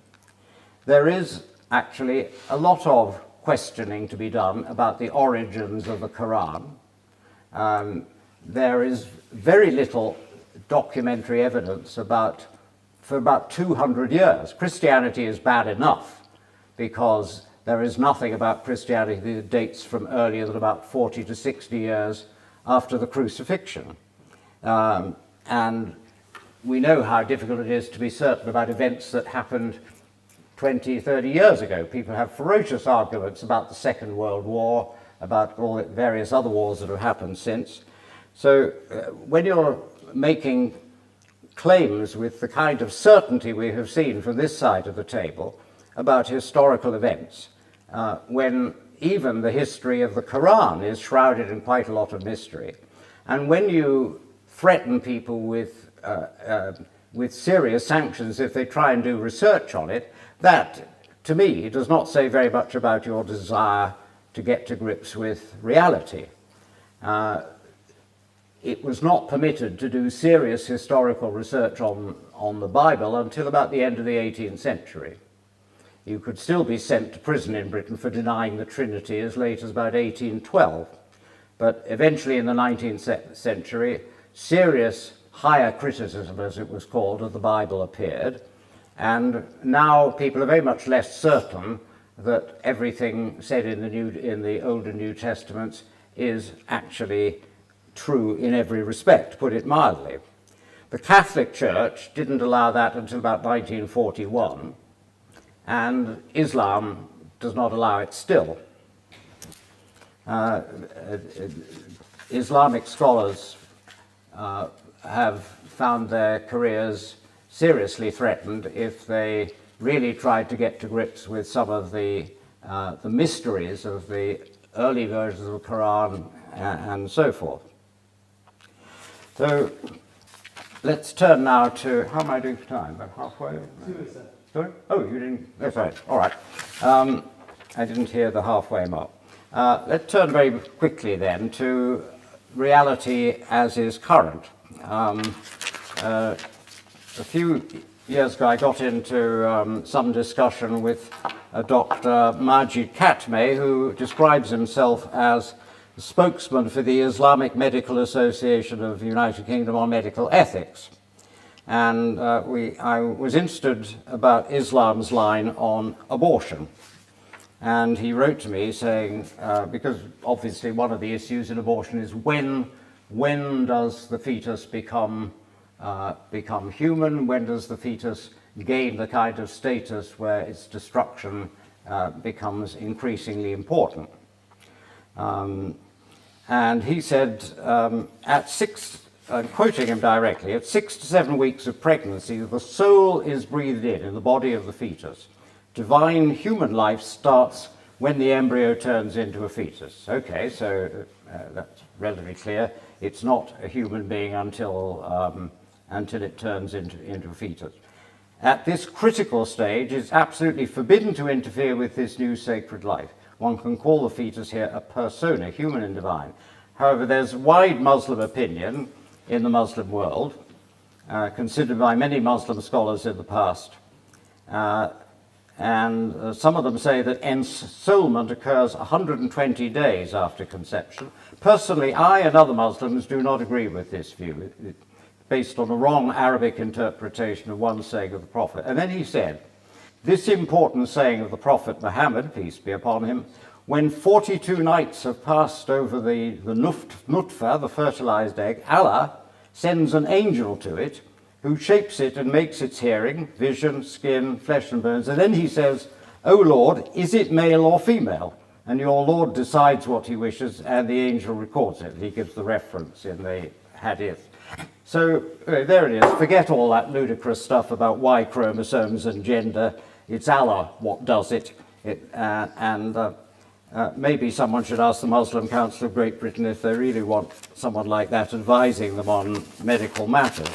[SPEAKER 5] There is actually a lot of questioning to be done about the origins of the Quran. There is very little documentary evidence for about 200 years. Christianity is bad enough because there is nothing about Christianity that dates from earlier than about 40 to 60 years after the crucifixion. And we know how difficult it is to be certain about events that happened 20, 30 years ago. People have ferocious arguments about the Second World War, about all the various other wars that have happened since. So when you're making claims with the kind of certainty we have seen from this side of the table about historical events, when even the history of the Quran is shrouded in quite a lot of mystery, and when you threaten people with serious sanctions if they try and do research on it, that, to me, does not say very much about your desire to get to grips with reality. It was not permitted to do serious historical research on the Bible until about the end of the 18th century. You could still be sent to prison in Britain for denying the Trinity as late as about 1812. But eventually in the 19th century, serious higher criticism, as it was called, of the Bible appeared. And now people are very much less certain that everything said in the Old and New Testaments is actually true in every respect, to put it mildly. The Catholic Church didn't allow that until about 1941, and Islam does not allow it still. Islamic scholars have found their careers seriously threatened if they really tried to get to grips with some of the mysteries of the early versions of the Quran and so forth. So let's turn now to, how am I doing for time? About halfway? Sorry? Oh, you didn't, that's right, all right. I didn't hear the halfway mark. Let's turn very quickly then to reality as is current. A few years ago I got into some discussion with Dr. Majid Katme, who describes himself as the spokesman for the Islamic Medical Association of the United Kingdom on medical ethics. And I was interested about Islam's line on abortion. And he wrote to me saying, because obviously one of the issues in abortion is when does the fetus become human? When does the fetus gain the kind of status where its destruction becomes increasingly important? And he said, at 6, I'm quoting him directly, at 6 to 7 weeks of pregnancy, the soul is breathed in the body of the fetus. Divine human life starts when the embryo turns into a fetus. Okay, so that's relatively clear. It's not a human being until it turns into a fetus. At this critical stage, it's absolutely forbidden to interfere with this new sacred life. One can call the fetus here a persona, human and divine. However, there's wide Muslim opinion in the Muslim world, considered by many Muslim scholars in the past. And some of them say that ensoulment occurs 120 days after conception. Personally, I and other Muslims do not agree with this view. It's based on a wrong Arabic interpretation of one saying of the Prophet. And then he said, this important saying of the Prophet Muhammad, peace be upon him, when 42 nights have passed over the nutfa, the fertilized egg, Allah sends an angel to it who shapes it and makes its hearing, vision, skin, flesh and bones. And then he says, O Lord, is it male or female? And your Lord decides what he wishes and the angel records it. He gives the reference in the hadith. So there it is. Forget all that ludicrous stuff about Y chromosomes and gender. It's Allah what does it. Maybe someone should ask the Muslim Council of Great Britain if they really want someone like that advising them on medical matters.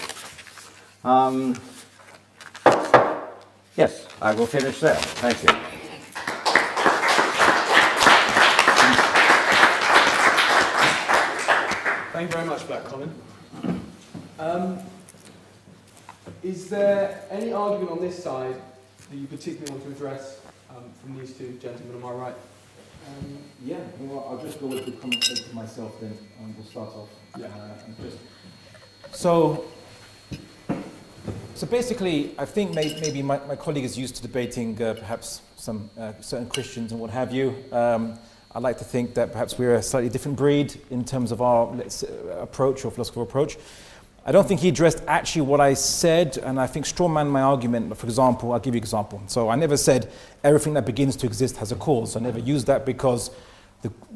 [SPEAKER 5] Yes, I will finish there. Thank you.
[SPEAKER 1] Thank you very much for that, Colin. Is there any argument on this side that you particularly want to address from these two gentlemen on my right?
[SPEAKER 2] Yeah, well, I'll just go with the conversation to myself then, and we'll start off.
[SPEAKER 1] Yeah.
[SPEAKER 2] So basically, I think maybe my colleague is used to debating perhaps some certain Christians and what have you. I like to think that perhaps we're a slightly different breed in terms of our approach or philosophical approach. I don't think he addressed actually what I said, and I think strawman my argument. For example, I'll give you an example. So I never said everything that begins to exist has a cause. I never used that because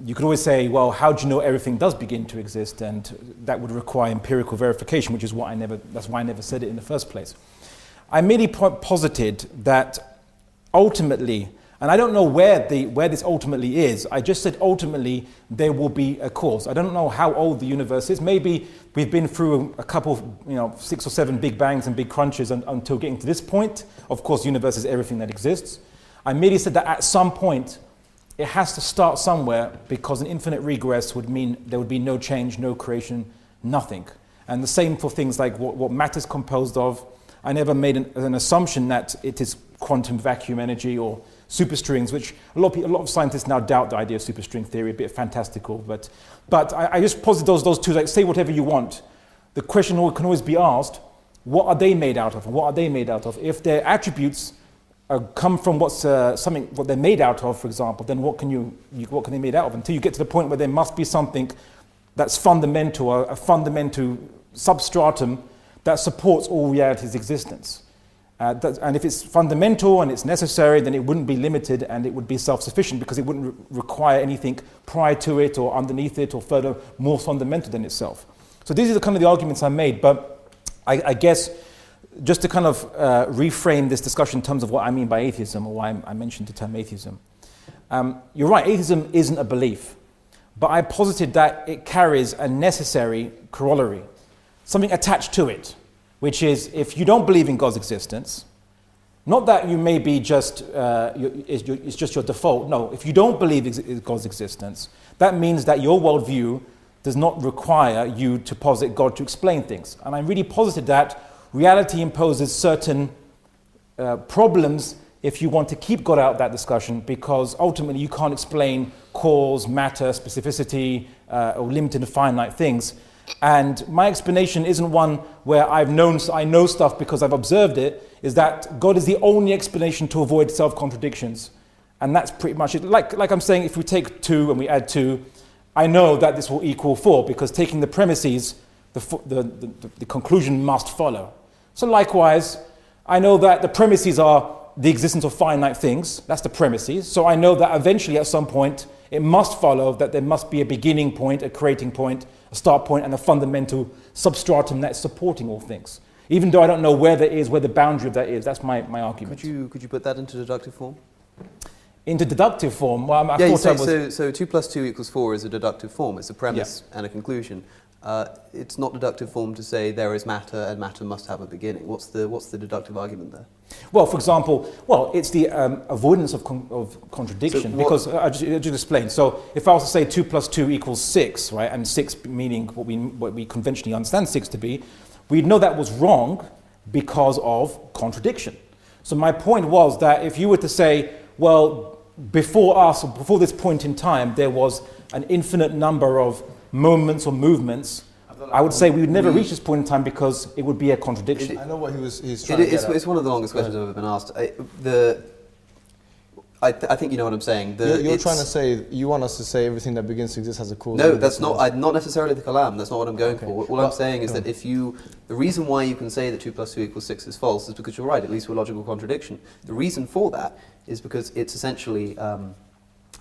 [SPEAKER 2] you could always say, well, how do you know everything does begin to exist? And that would require empirical verification, which is that's why I never said it in the first place. I merely posited that ultimately, and I don't know where this ultimately is, I just said ultimately there will be a cause. I don't know how old the universe is. Maybe we've been through a couple, 6 or 7 big bangs and big crunches until getting to this point. Of course, the universe is everything that exists. I merely said that at some point, it has to start somewhere because an infinite regress would mean there would be no change, no creation, nothing. And the same for things like what matter is composed of. I never made an assumption that it is quantum vacuum energy or superstrings, which a lot of scientists now doubt the idea of superstring theory, a bit fantastical. But I just posit those two, like say whatever you want. The question can always be asked, what are they made out of? What are they made out of? If their attributes come from what they're made out of, for example, then what can they be made out of? Until you get to the point where there must be something that's fundamental, a fundamental substratum that supports all reality's existence. And if it's fundamental and it's necessary, then it wouldn't be limited and it would be self-sufficient because it wouldn't require anything prior to it or underneath it or further more fundamental than itself. So these are the kind of the arguments I made, but I guess just to kind of reframe this discussion in terms of what I mean by atheism or why I mentioned the term atheism. You're right, atheism isn't a belief, but I posited that it carries a necessary corollary, something attached to it, which is if you don't believe in God's existence, not that you may be just, it's just your default. No, if you don't believe in God's existence, that means that your worldview does not require you to posit God to explain things. And I really posited that reality imposes certain problems if you want to keep God out of that discussion, because ultimately you can't explain cause, matter, specificity, or limited and finite things. And my explanation isn't one where I know stuff because I've observed it, is that God is the only explanation to avoid self-contradictions. And that's pretty much it. Like I'm saying, if we take 2 and we add 2, I know that this will equal 4 because taking the premises, the conclusion must follow. So likewise, I know that the premises are the existence of finite things. That's the premises. So I know that eventually at some point, it must follow that there must be a beginning point, a creating point, a start point, and a fundamental substratum that's supporting all things. Even though I don't know where that is, where the boundary of that is, that's my argument.
[SPEAKER 3] Could you put that into deductive form?
[SPEAKER 2] Into deductive form, well, I
[SPEAKER 3] yeah,
[SPEAKER 2] thought I was...
[SPEAKER 3] so 2 plus 2 equals 4 is a deductive form. It's a premise and a conclusion. It's not deductive form to say there is matter and matter must have a beginning. What's the deductive argument there?
[SPEAKER 2] Well, for example, it's the avoidance of contradiction. So because I just explain. So if I was to say 2 plus 2 equals 6, right, and 6 meaning what we conventionally understand 6 to be, we'd know that was wrong because of contradiction. So my point was that if you were to say, well, before us, or before this point in time, there was an infinite number of moments or movements, I would say we would never reach this point in time because it would be a contradiction.
[SPEAKER 4] I know what he's trying to get at.
[SPEAKER 3] It's one of the longest questions I've ever been asked. I think you know what I'm saying.
[SPEAKER 4] You're trying to say, you want us to say everything that begins to exist has a cause.
[SPEAKER 3] No, that's not necessarily the kalam. That's not what I'm going for. All I'm saying is that the reason why you can say that 2 plus 2 equals 6 is false is because you're right, it leads to a logical contradiction. The reason for that is because it's essentially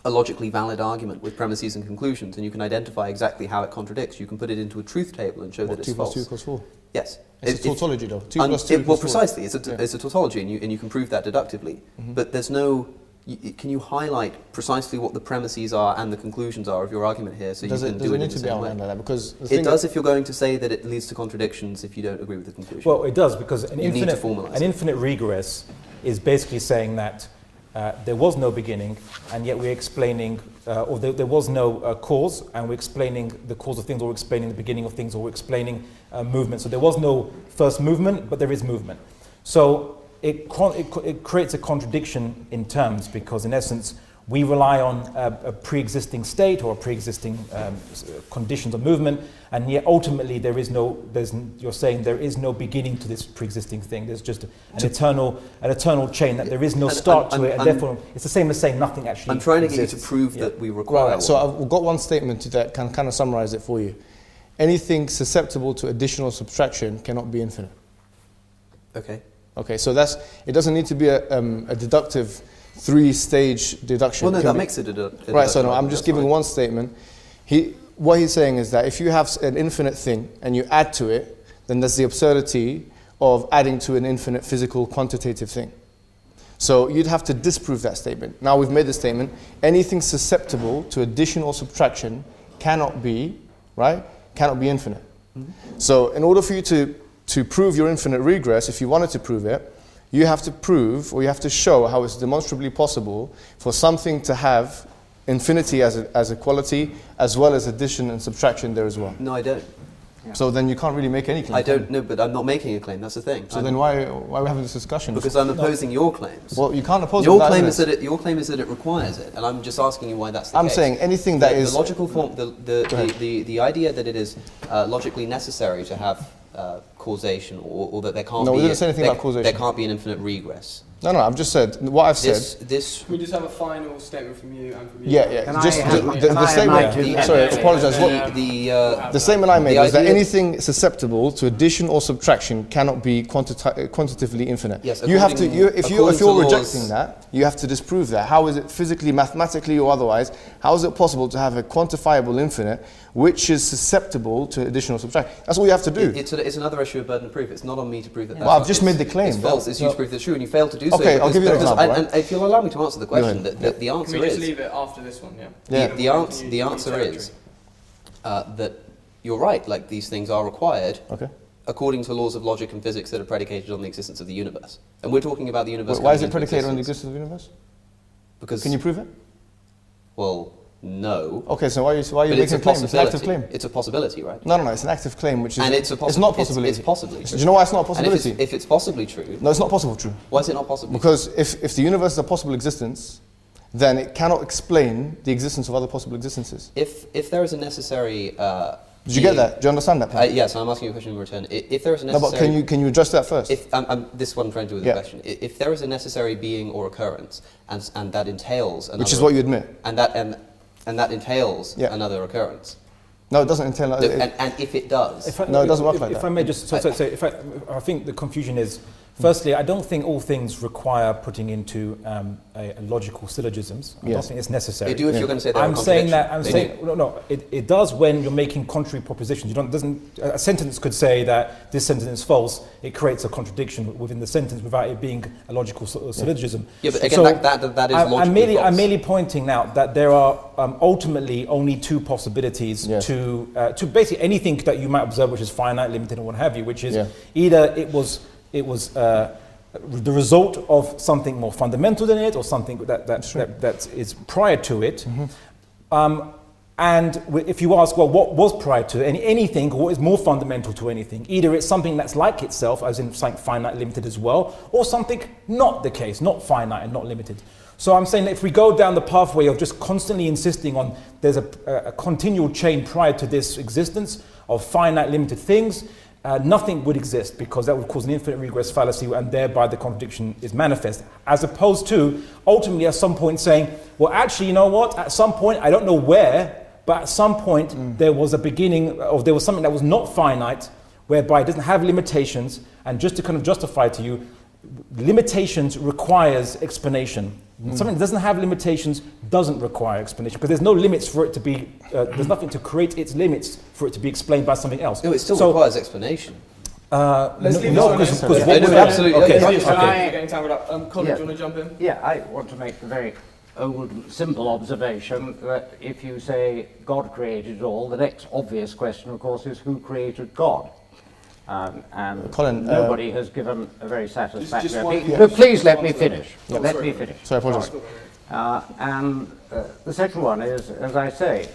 [SPEAKER 3] a logically valid argument with premises and conclusions, and you can identify exactly how it contradicts. You can put it into a truth table and show that it's false.
[SPEAKER 4] 2 plus 2 equals 4?
[SPEAKER 3] Yes.
[SPEAKER 4] It's a tautology though. 2 plus 2 equals 4.
[SPEAKER 3] Well, precisely. It's a tautology, and you can prove that deductively. But there's no... Can you highlight precisely what the premises are and the conclusions are of your argument here so you can do it in the same way?
[SPEAKER 4] Because
[SPEAKER 3] it does if you're going to say that it leads to contradictions if you don't agree with the conclusion.
[SPEAKER 2] Well, it does because an
[SPEAKER 3] infinite
[SPEAKER 2] regress is basically saying that there was no beginning and yet we're explaining, or there was no cause and we're explaining the cause of things, or we're explaining the beginning of things, or we're explaining movement. So there was no first movement, but there is movement. So it creates a contradiction in terms because in essence we rely on a pre-existing state or a pre-existing conditions of movement, and yet ultimately you're saying there is no beginning to this pre-existing thing. There's just an eternal chain, that there is no start to it, and therefore it's the same as saying nothing actually
[SPEAKER 3] I'm trying to get
[SPEAKER 2] exists.
[SPEAKER 3] you to prove that we require
[SPEAKER 4] Right, so I've got one statement that can kind of summarize it for you. Anything susceptible to addition or subtraction cannot be infinite. Okay, so it doesn't need to be a deductive 3-stage deduction.
[SPEAKER 3] Well, no, that makes it a deduction.
[SPEAKER 4] Right, so no, I'm just giving one statement. What he's saying is that if you have an infinite thing and you add to it, then there's the absurdity of adding to an infinite physical quantitative thing. So you'd have to disprove that statement. Now we've made the statement, anything susceptible to addition or subtraction cannot be infinite. So in order for you to prove your infinite regress, if you wanted to prove it, you have to prove, or you have to show how it's demonstrably possible for something to have infinity as a quality, as well as addition and subtraction there as well.
[SPEAKER 3] No, I don't.
[SPEAKER 4] So then you can't really make any claim.
[SPEAKER 3] I don't know, but I'm not making a claim, that's the thing.
[SPEAKER 4] So then why are we having this discussion?
[SPEAKER 3] Because I'm opposing your claims.
[SPEAKER 4] Well, you can't oppose
[SPEAKER 3] your claim is that it requires it, and I'm just asking you why that's the case.
[SPEAKER 4] I'm saying anything that is...
[SPEAKER 3] The logical form, the idea that it is logically necessary to have causation, or that there can't be...
[SPEAKER 4] No, we didn't say anything about causation.
[SPEAKER 3] There can't be an infinite regress.
[SPEAKER 4] No, I've just said, what I've said...
[SPEAKER 1] Can we just have a final statement from you and from you?
[SPEAKER 4] Yeah. The statement... Sorry, I apologise. The statement I made was that anything susceptible to addition or subtraction cannot be quantitatively infinite.
[SPEAKER 3] Yes,
[SPEAKER 4] you have to... If you're rejecting that, you have to disprove that. How is it physically, mathematically, or otherwise, how is it possible to have a quantifiable infinite which is susceptible to addition or subtraction? That's all you have to do.
[SPEAKER 3] It's another issue of burden of proof. It's not on me to prove that.
[SPEAKER 4] Well, I've just made the claim.
[SPEAKER 3] It's false. It's you to prove that's true, and you failed to do so.
[SPEAKER 4] Okay, I'll give you an example.
[SPEAKER 3] And if you'll allow me to answer the question, the answer is...
[SPEAKER 1] Can we just leave it after this one, yeah?
[SPEAKER 3] The answer is that you're right, like these things are required according to laws of logic and physics that are predicated on the existence of the universe. And we're talking about the universe...
[SPEAKER 4] Why is it predicated on the existence of the universe?
[SPEAKER 3] Because...
[SPEAKER 4] Can you prove it?
[SPEAKER 3] Well... No.
[SPEAKER 4] Okay, so why are you making a claim? It's an active claim.
[SPEAKER 3] It's a possibility, right?
[SPEAKER 4] No, it's an active claim, which is...
[SPEAKER 3] And it's
[SPEAKER 4] not a possibility.
[SPEAKER 3] It's possibly true.
[SPEAKER 4] Do you know why it's not a possibility?
[SPEAKER 3] And if it's possibly true...
[SPEAKER 4] No, it's not possible true.
[SPEAKER 3] Why is it not possible?
[SPEAKER 4] Because if the universe is a possible existence, then it cannot explain the existence of other possible existences.
[SPEAKER 3] If there is a necessary
[SPEAKER 4] Did you get that? Do you understand that part?
[SPEAKER 3] Yes, I'm asking you a question in return. If there is a
[SPEAKER 4] No,
[SPEAKER 3] necessary...
[SPEAKER 4] but can you address that first?
[SPEAKER 3] This is what I'm trying to do with the question. If there is a necessary being or occurrence, and that entails another...
[SPEAKER 4] Which is what you admit.
[SPEAKER 3] And that entails another occurrence.
[SPEAKER 4] No, it doesn't entail...
[SPEAKER 3] And if it does...
[SPEAKER 4] it doesn't work like that.
[SPEAKER 2] If I may just... I think the confusion is... Firstly, I don't think all things require putting into a logical syllogisms. I don't think it's necessary.
[SPEAKER 3] They do if you're going to say they're
[SPEAKER 2] it does when you're making contrary propositions. A sentence could say that this sentence is false. It creates a contradiction within the sentence without it being a logical syllogism.
[SPEAKER 3] Yeah, but again, that is logically false.
[SPEAKER 2] I'm merely pointing out that there are ultimately only two possibilities to basically anything that you might observe which is finite, limited, and what have you, which is either it was the result of something more fundamental than it, or something that is prior to it. And if you ask, well, what was prior to it, anything, or what is more fundamental to anything, either it's something that's like itself, as in something finite, limited as well, or something not the case, not finite and not limited. So I'm saying that if we go down the pathway of just constantly insisting on there's a continual chain prior to this existence of finite, limited things, nothing would exist, because that would cause an infinite regress fallacy, and thereby the contradiction is manifest. As opposed to ultimately at some point saying, well, actually, you know what? At some point, I don't know where, but at some point there was a beginning, or there was something that was not finite, whereby it doesn't have limitations. And just to kind of justify to you, limitations requires explanation. Something that doesn't have limitations doesn't require explanation, because there's no limits for it to be, there's nothing to create its limits for it to be explained by something else.
[SPEAKER 3] No, it still requires explanation.
[SPEAKER 1] Absolutely.
[SPEAKER 3] Getting
[SPEAKER 1] tangled up. Colin, do you want to jump in?
[SPEAKER 5] Yeah, I want to make the very old, simple observation that if you say God created it all, the next obvious question, of course, is who created God? And
[SPEAKER 4] Colin,
[SPEAKER 5] nobody has given a very satisfactory
[SPEAKER 1] just
[SPEAKER 5] No, please let me finish. Let me finish.
[SPEAKER 4] Sorry, apologies.
[SPEAKER 5] And the second one is, as I say,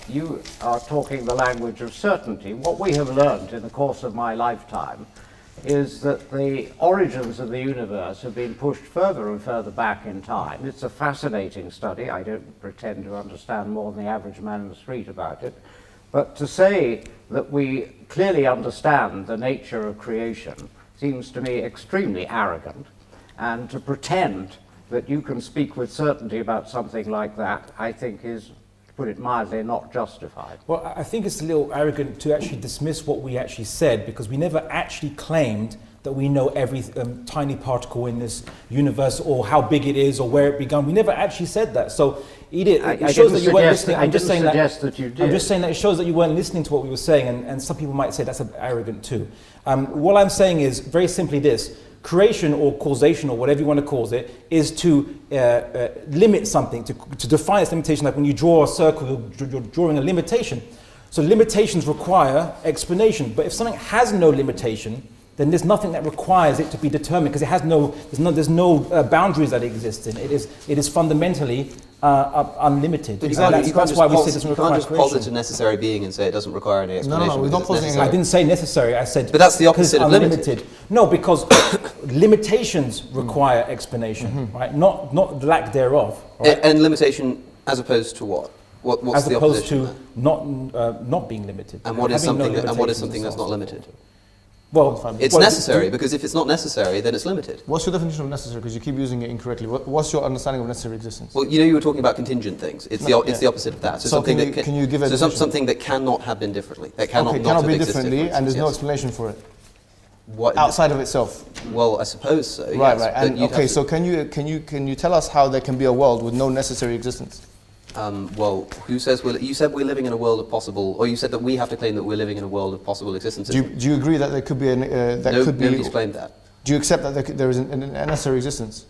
[SPEAKER 5] you are talking the language of certainty. What we have learned in the course of my lifetime is that the origins of the universe have been pushed further and further back in time. It's a fascinating study. I don't pretend to understand more than the average man in the street about it. But to say that we clearly understand the nature of creation seems to me extremely arrogant, and to pretend that you can speak with certainty about something like that, I think is, to put it mildly, not justified.
[SPEAKER 2] Well, I think it's a little arrogant to actually dismiss what we actually said, because we never actually claimed that we know every tiny particle in this universe, or how big it is, or where it began. We never actually said that. So it shows that you weren't listening. I'm just saying
[SPEAKER 5] that you did.
[SPEAKER 2] I'm just saying that it shows that you weren't listening to what we were saying, and some people might say that's arrogant too. What I'm saying is very simply this: creation or causation, or whatever you want to call it, is to limit something, to define its limitation. Like when you draw a circle, you're drawing a limitation. So limitations require explanation. But if something has no limitation, then there's nothing that requires it to be determined, because it has there's no boundaries that exist in it. It is fundamentally unlimited.
[SPEAKER 3] Exactly.
[SPEAKER 2] That's why we say it doesn't require
[SPEAKER 3] creation. You can't just posit a necessary being and say it doesn't require any explanation.
[SPEAKER 4] No, we're not positing.
[SPEAKER 2] I didn't say necessary. I said,
[SPEAKER 3] but that's the opposite of limited.
[SPEAKER 2] No, because limitations require explanation, right? Not lack thereof. Right?
[SPEAKER 3] And limitation as opposed to what? What's the opposition?
[SPEAKER 2] As opposed to not being limited.
[SPEAKER 3] And what is something? And what is something that's not limited?
[SPEAKER 2] Well,
[SPEAKER 3] it's necessary, because if it's not necessary, then it's limited.
[SPEAKER 4] What's your definition of necessary? Because you keep using it incorrectly. What's your understanding of necessary existence?
[SPEAKER 3] Well, you were talking about contingent things. It's the opposite of that. So something
[SPEAKER 4] can you give a
[SPEAKER 3] something that cannot have been differently. That cannot
[SPEAKER 4] be differently, and there's no explanation for it.
[SPEAKER 3] What,
[SPEAKER 4] outside of itself?
[SPEAKER 3] Well, I suppose so.
[SPEAKER 4] Right,
[SPEAKER 3] yes,
[SPEAKER 4] right. And okay, so can you tell us how there can be a world with no necessary existence?
[SPEAKER 3] Well, you said we're living in a world of possible, or you said that we have to claim that we're living in a world of possible existences.
[SPEAKER 4] Do you agree that there could be
[SPEAKER 3] nobody's claimed that.
[SPEAKER 4] Do you accept that there is a necessary existence?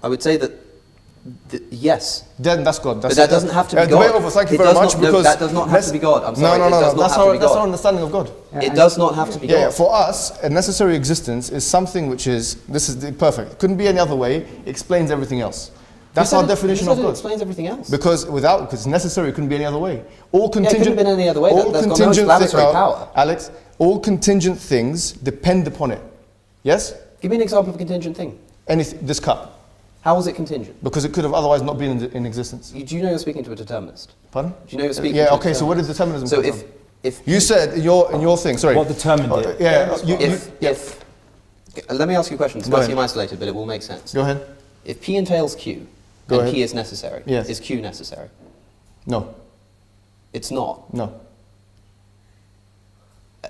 [SPEAKER 3] I would say that yes.
[SPEAKER 4] Then that's God.
[SPEAKER 3] But that doesn't have to be God.
[SPEAKER 4] Thank you very much.
[SPEAKER 3] No, that does not have to be God. I'm sorry.
[SPEAKER 4] No. That's our understanding of God.
[SPEAKER 3] It does not have to be God.
[SPEAKER 4] Yeah, for us, a necessary existence is something which is perfect. Couldn't be any other way. Explains everything else. That's our definition of God.
[SPEAKER 3] It explains everything else.
[SPEAKER 4] Because it's necessary, it couldn't be any other way. All contingent,
[SPEAKER 3] it couldn't have been any other way. That's got no explanatory power.
[SPEAKER 4] Alex, all contingent things depend upon it. Yes?
[SPEAKER 3] Give me an example of a contingent thing.
[SPEAKER 4] This cup.
[SPEAKER 3] How was it contingent?
[SPEAKER 4] Because it could have otherwise not been in existence.
[SPEAKER 3] Do you know you're speaking to a determinist?
[SPEAKER 4] Pardon?
[SPEAKER 3] Do you know you're speaking
[SPEAKER 4] Yeah,
[SPEAKER 3] to a
[SPEAKER 4] okay, so what did determinism
[SPEAKER 3] So
[SPEAKER 4] come from?
[SPEAKER 3] if
[SPEAKER 4] You said in your thing, sorry.
[SPEAKER 2] What determined it?
[SPEAKER 3] Let me ask you a question. This
[SPEAKER 4] Go
[SPEAKER 3] might
[SPEAKER 4] ahead.
[SPEAKER 3] seem isolated, but it will make sense.
[SPEAKER 4] Go ahead.
[SPEAKER 3] If P entails Q,
[SPEAKER 4] Go
[SPEAKER 3] and
[SPEAKER 4] ahead.
[SPEAKER 3] P is necessary,
[SPEAKER 4] Yes.
[SPEAKER 3] is Q necessary?
[SPEAKER 4] No.
[SPEAKER 3] It's not.
[SPEAKER 4] No.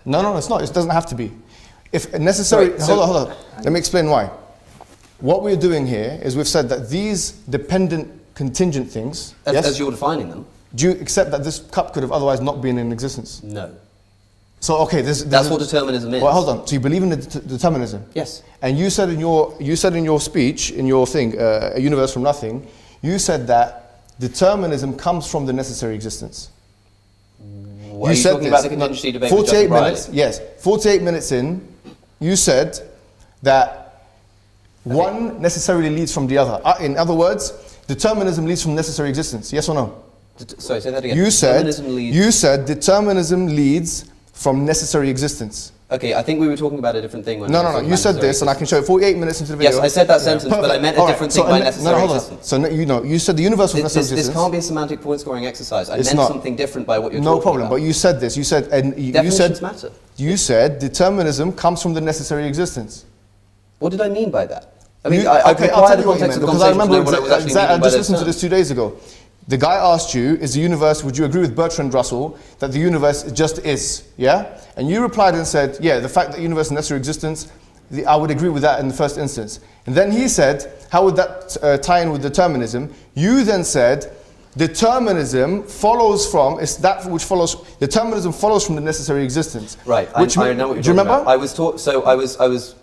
[SPEAKER 4] No, it's not. It doesn't have to be. If necessary,
[SPEAKER 3] Sorry,
[SPEAKER 4] hold on. Let me explain why. What we're doing here is we've said that these dependent contingent things,
[SPEAKER 3] As you're defining them,
[SPEAKER 4] do you accept that this cup could have otherwise not been in existence?
[SPEAKER 3] no.
[SPEAKER 4] So, okay,
[SPEAKER 3] That's what determinism is.
[SPEAKER 4] Well, hold on. So you believe in the determinism?
[SPEAKER 3] Yes.
[SPEAKER 4] And you said in your speech, in your thing, a universe from nothing, you said that determinism comes from the necessary existence.
[SPEAKER 3] Are you talking about the contingency debate with
[SPEAKER 4] 48
[SPEAKER 3] Justin Riley?
[SPEAKER 4] minutes, yes. 48 minutes in, you said that one necessarily leads from the other. In other words, determinism leads from necessary existence. Yes or no?
[SPEAKER 3] Sorry, say that again.
[SPEAKER 4] You said
[SPEAKER 3] Determinism leads...
[SPEAKER 4] determinism leads from necessary existence.
[SPEAKER 3] Okay, I think we were talking about a different thing when
[SPEAKER 4] No. You said this, and I can show it 48 minutes into the video.
[SPEAKER 3] Yes, I said that sentence, but I meant a different thing by necessary existence.
[SPEAKER 4] So you said the universe was necessary existence.
[SPEAKER 3] This can't be a semantic point scoring exercise. I
[SPEAKER 4] It's
[SPEAKER 3] meant
[SPEAKER 4] not.
[SPEAKER 3] something different by what you're talking about.
[SPEAKER 4] No problem, but you said this.
[SPEAKER 3] Definitions matter.
[SPEAKER 4] You said determinism comes from the necessary existence.
[SPEAKER 3] What did I mean by that? I
[SPEAKER 4] I'll
[SPEAKER 3] require
[SPEAKER 4] tell
[SPEAKER 3] the
[SPEAKER 4] you what you
[SPEAKER 3] context
[SPEAKER 4] meant,
[SPEAKER 3] of the
[SPEAKER 4] because I
[SPEAKER 3] conversation
[SPEAKER 4] remember
[SPEAKER 3] to know what I was actually meaning
[SPEAKER 4] I
[SPEAKER 3] by
[SPEAKER 4] just
[SPEAKER 3] those
[SPEAKER 4] listened to
[SPEAKER 3] terms.
[SPEAKER 4] this 2 days ago. The guy asked you, is the universe, would you agree with Bertrand Russell that the universe just is, yeah? And you replied and said, yeah, the fact that the universe is necessary existence, I would agree with that in the first instance. And then he said, how would that tie in with determinism? You then said, determinism follows from, determinism follows from the necessary existence.
[SPEAKER 3] Right, I know what you're talking about.
[SPEAKER 4] Do you remember?
[SPEAKER 3] I was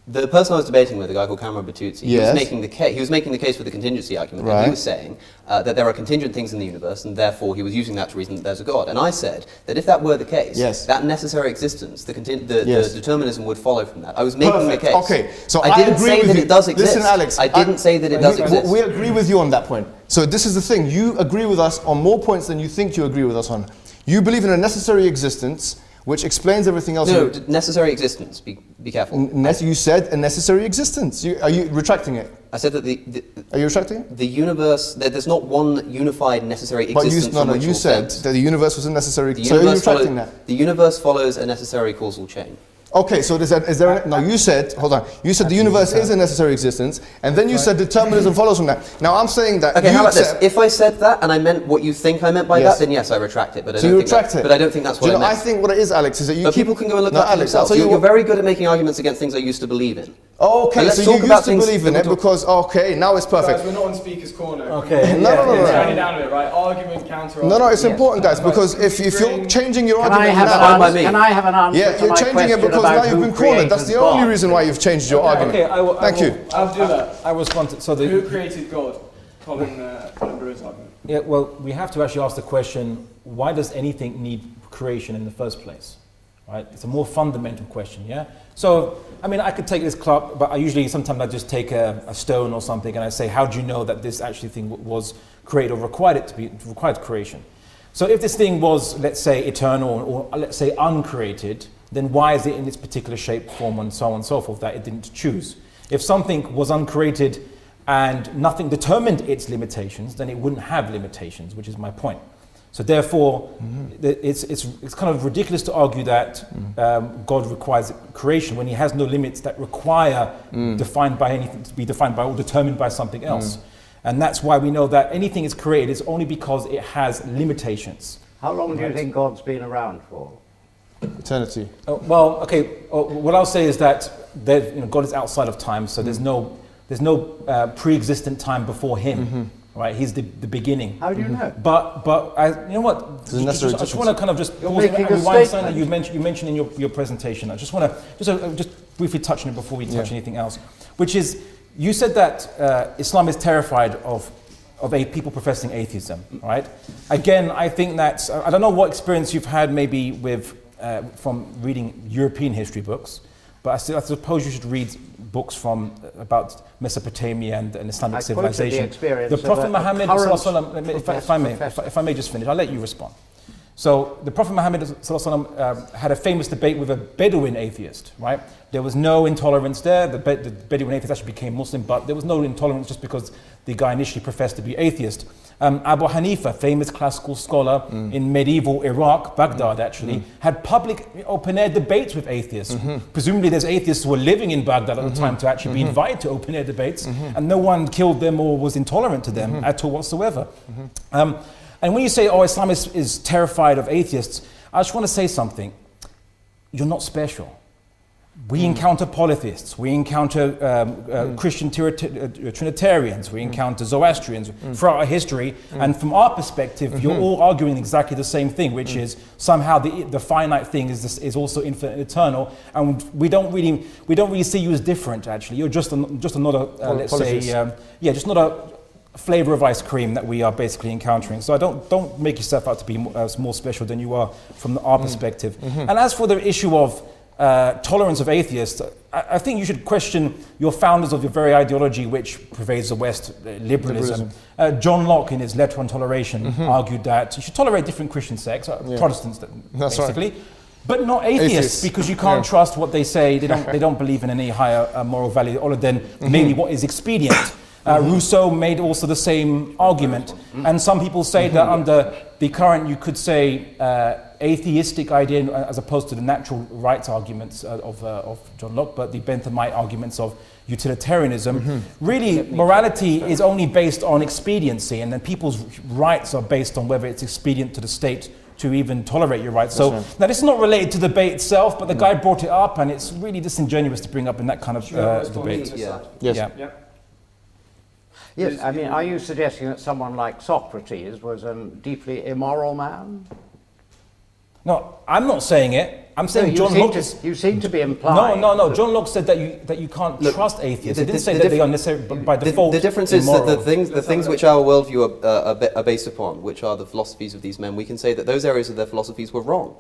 [SPEAKER 3] the person I was debating with, a guy called Cameron Batuzzi, he was making the case for the contingency argument.
[SPEAKER 4] Right.
[SPEAKER 3] And he was saying that there are contingent things in the universe, and therefore he was using that to reason that there's a God. And I said that if that were the case, that necessary existence, the determinism would follow from that. I was making the case.
[SPEAKER 4] Okay, so
[SPEAKER 3] I didn't say that it does exist.
[SPEAKER 4] Listen, Alex,
[SPEAKER 3] I didn't say that it does exist.
[SPEAKER 4] We agree with you on that point. So this is the thing. You agree with us on more points than you think you agree with us on. You believe in a necessary existence, which explains everything else.
[SPEAKER 3] No, necessary existence. Be careful.
[SPEAKER 4] You said a necessary existence. Are you retracting it?
[SPEAKER 3] I said that
[SPEAKER 4] Are you retracting it?
[SPEAKER 3] the universe, there's not one unified necessary existence.
[SPEAKER 4] You said that the universe was a necessary.
[SPEAKER 3] So
[SPEAKER 4] are you retracting that?
[SPEAKER 3] The universe follows a necessary causal chain.
[SPEAKER 4] Okay, so you said, hold on, you said the universe is a necessary existence, and then you said determinism follows from that. Now I'm saying that.
[SPEAKER 3] Okay, how about this? If I said that and I meant what you think I meant by that, then yes, I retract it. But I don't think that's what I meant.
[SPEAKER 4] I think what it is, Alex, is that you.
[SPEAKER 3] But people can go and look that for themselves.
[SPEAKER 4] So
[SPEAKER 3] You're very good at making arguments against things I used to believe in.
[SPEAKER 4] Okay, so you used to believe in it because, okay, now it's perfect.
[SPEAKER 1] Guys, we're not on speaker's corner.
[SPEAKER 2] Okay.
[SPEAKER 4] No.
[SPEAKER 1] Turn it down a bit, right? Argument, counter.
[SPEAKER 4] No, it's important, guys, because if you're changing your argument
[SPEAKER 5] Can I have an answer?
[SPEAKER 4] Yeah, you're changing it because now you've been cornered. That's the only reason why you've changed your argument.
[SPEAKER 2] Okay,
[SPEAKER 4] Thank you.
[SPEAKER 1] I'll do that.
[SPEAKER 2] I respond to
[SPEAKER 1] Who created God? Colin Burr's argument.
[SPEAKER 2] Yeah, well, we have to actually ask the question, why does anything need creation in the first place? Right? It's a more fundamental question, yeah? So, I mean, I could take this club, but sometimes I just take a stone or something and I say, how do you know that this actually thing was created or required creation? So if this thing was, let's say, eternal or let's say uncreated, then why is it in its particular shape, form, and so on and so forth that it didn't choose? If something was uncreated and nothing determined its limitations, then it wouldn't have limitations, which is my point. So therefore, it's kind of ridiculous to argue that God requires creation when he has no limits that require defined by anything to be defined by or determined by something else. And that's why we know that anything is created is only because it has limitations.
[SPEAKER 5] How long do you think God's been around for?
[SPEAKER 4] Eternity.
[SPEAKER 2] What I'll say is that God is outside of time, so there's no pre-existent time before him. Right, he's the beginning.
[SPEAKER 5] How do you know?
[SPEAKER 2] But you know what? I just want to kind of just pause and rewind something that you mentioned in your presentation. I just want to just briefly touch on it before we touch anything else, which is you said that Islam is terrified of people professing atheism. Right? Again, I think that I don't know what experience you've had maybe with from reading European history books, but I suppose you should read books about Mesopotamia and Islamic civilization. The Prophet Muhammad, if I may just finish, I'll let you respond. So the Prophet Muhammad had a famous debate with a Bedouin atheist, right? There was no intolerance there. The Bedouin atheist actually became Muslim, but there was no intolerance just because the guy initially professed to be atheist. Abu Hanifa, famous classical scholar in medieval Iraq, Baghdad actually, had public open-air debates with atheists. Presumably there's atheists who were living in Baghdad at the time to actually be invited to open-air debates, and no one killed them or was intolerant to them at all whatsoever. And when you say, oh, Islam is terrified of atheists, I just want to say something. You're not special. We encounter polytheists, we encounter Christian Trinitarians, we encounter Zoroastrians throughout our history, and from our perspective, you're all arguing exactly the same thing, which is somehow the finite thing is also infinite and eternal, and we don't really see you as different. Actually, you're just another, let's say, just not a flavor of ice cream that we are basically encountering. So don't make yourself out to be more special than you are from our perspective. And as for the issue of tolerance of atheists, I think you should question your founders of your very ideology which pervades the West, liberalism. John Locke in his Letter on Toleration argued that you should tolerate different Christian sects, Protestants basically, right. But not atheists, because you can't trust what they say. They don't believe in any higher moral value other than maybe what is expedient. Rousseau made also the same argument, and some people say that under the current, you could say, atheistic idea as opposed to the natural rights arguments of John Locke, but the Benthamite arguments of utilitarianism. Really, morality is only based on expediency, and then people's rights are based on whether it's expedient to the state to even tolerate your rights. So now this is not related to the debate itself, but the guy brought it up, and it's really disingenuous to bring up in that kind of debate.
[SPEAKER 5] Yes, I mean, are you suggesting that someone like Socrates was a deeply immoral man?
[SPEAKER 2] No, I'm not saying it. I'm saying John Locke.
[SPEAKER 5] You seem to be implying.
[SPEAKER 2] No. John Locke said that you can't trust atheists. He didn't say that they are necessarily by default.
[SPEAKER 3] The difference is that the things which our worldview are based upon, which are the philosophies of these men, we can say that those areas of their philosophies were wrong.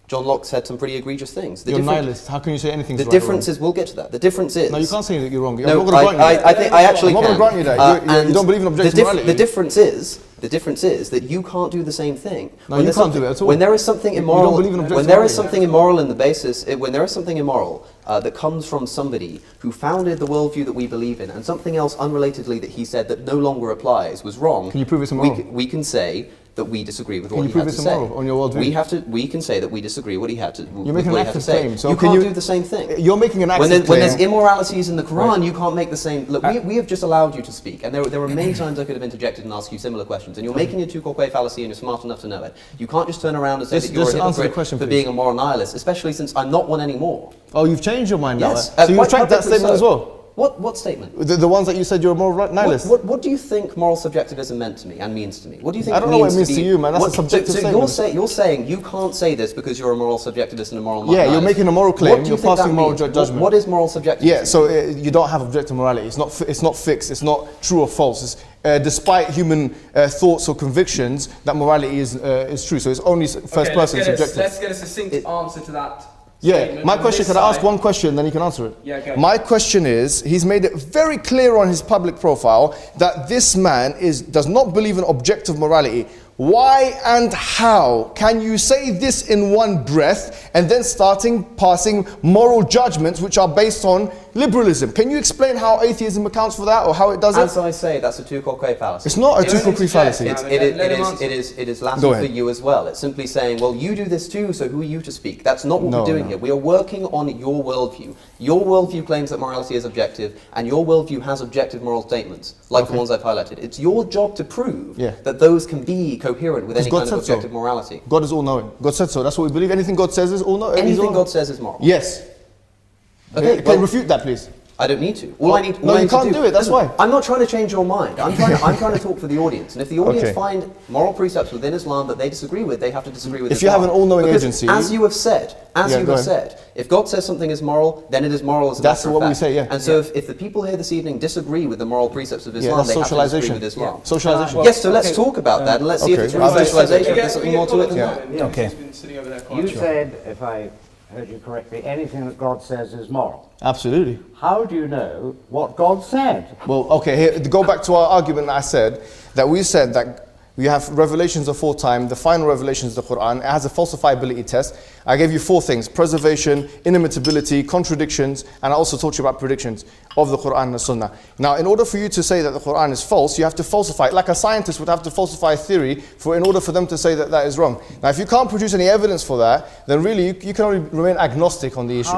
[SPEAKER 3] John Locke said some pretty egregious things.
[SPEAKER 4] You're nihilist. How can you say anything's right?
[SPEAKER 3] The difference is, we'll get to that. The difference is...
[SPEAKER 4] No, you can't say that you're wrong.
[SPEAKER 3] No, I'm not going to grant you that. I'm not going to grant you that.
[SPEAKER 4] You don't believe in objective morality.
[SPEAKER 3] The difference is that you can't do the same thing.
[SPEAKER 4] No, you can't do it at all.
[SPEAKER 3] When there is something immoral...
[SPEAKER 4] You don't believe in objective
[SPEAKER 3] when there is something immoral in the basis... When there is something immoral that comes from somebody who founded the worldview that we believe in, and something else unrelatedly that he said that no longer applies was wrong...
[SPEAKER 4] Can you prove it's immoral?
[SPEAKER 3] We can say... that we disagree with what he had to say.
[SPEAKER 4] On your worldview?
[SPEAKER 3] We can say that we disagree what he had to.
[SPEAKER 4] You're making an active claim.
[SPEAKER 3] So you can't do the same thing.
[SPEAKER 4] You're making an active claim.
[SPEAKER 3] When there's immoralities in the Quran, you can't make the same. Look, we have just allowed you to speak, and there are many times I could have interjected and asked you similar questions, and you're making a two-quay fallacy, and you're smart enough to know it. You can't just turn around and say that you're a hypocrite for being a moral nihilist, especially since I'm not one anymore.
[SPEAKER 4] Oh, you've changed your mind now.
[SPEAKER 3] Yes.
[SPEAKER 4] So you've retracted that statement as well.
[SPEAKER 3] What statement?
[SPEAKER 4] The ones that you said you're a moral nihilist.
[SPEAKER 3] What do you think moral subjectivism meant to me and means to me? What do you think?
[SPEAKER 4] I don't know what it means to you, man. That's a subjective statement.
[SPEAKER 3] So you're saying you can't say this because you're a moral subjectivist and a moral nihilist.
[SPEAKER 4] Yeah, you're making a moral claim. You're passing moral judgment.
[SPEAKER 3] What is moral subjectivism?
[SPEAKER 4] Yeah, so you don't have objective morality. It's not fixed. It's not true or false. Despite human thoughts or convictions, that morality is true. So it's only first person subjective.
[SPEAKER 1] Let's get a succinct answer to that.
[SPEAKER 4] Yeah, my question, can I ask one question, then you can answer it?
[SPEAKER 1] Yeah, go.
[SPEAKER 4] My question is, he's made it very clear on his public profile that this man does not believe in objective morality. Why and how can you say this in one breath and then passing moral judgments which are based on liberalism? Can you explain how atheism accounts for that, or how it does it?
[SPEAKER 3] As I say, that's a two-quay fallacy.
[SPEAKER 4] It's not a two-quay fallacy.
[SPEAKER 3] It is Latin for you as well. It's simply saying, well, you do this too, so who are you to speak? That's not what we're doing here. We are working on your worldview. Your worldview claims that morality is objective, and your worldview has objective moral statements, like the ones I've highlighted. It's your job to prove that those can be coherent with any kind of objective morality.
[SPEAKER 4] God is all-knowing. God said so. That's what we believe. Anything God says is all-knowing.
[SPEAKER 3] Anything God says is moral.
[SPEAKER 4] Yes. Okay, can you refute that, please?
[SPEAKER 3] I don't need to. All I need
[SPEAKER 4] you can't do it. That's why.
[SPEAKER 3] I'm not trying to change your mind. I'm trying to talk for the audience. And if the audience find moral precepts within Islam that they disagree with, they have to disagree with
[SPEAKER 4] If
[SPEAKER 3] Islam.
[SPEAKER 4] you have an all-knowing agency,
[SPEAKER 3] as you have said, if God says something is moral, then it is moral as a matter of fact.
[SPEAKER 4] That's what we say. Yeah.
[SPEAKER 3] And so if the people here this evening disagree with the moral precepts of Islam, they have to disagree with Islam.
[SPEAKER 4] Socialization.
[SPEAKER 3] Yes. So let's talk about that and let's see if it's really socialization. If there's something more to it than that.
[SPEAKER 2] Okay.
[SPEAKER 5] You said, if I heard you correctly, anything that God says is moral.
[SPEAKER 4] Absolutely.
[SPEAKER 5] How do you know what God said?
[SPEAKER 4] Well, okay, here, go back to our argument that I said, that we said that We have revelations aforetime, the final revelation is the Quran. It has a falsifiability test. I gave you 4 things: preservation, inimitability, contradictions, and I also taught you about predictions of the Quran and the Sunnah. Now, in order for you to say that the Quran is false, you have to falsify it. Like a scientist would have to falsify a theory in order for them to say that that is wrong. Now, if you can't produce any evidence for that, then really you can only remain agnostic on the issue.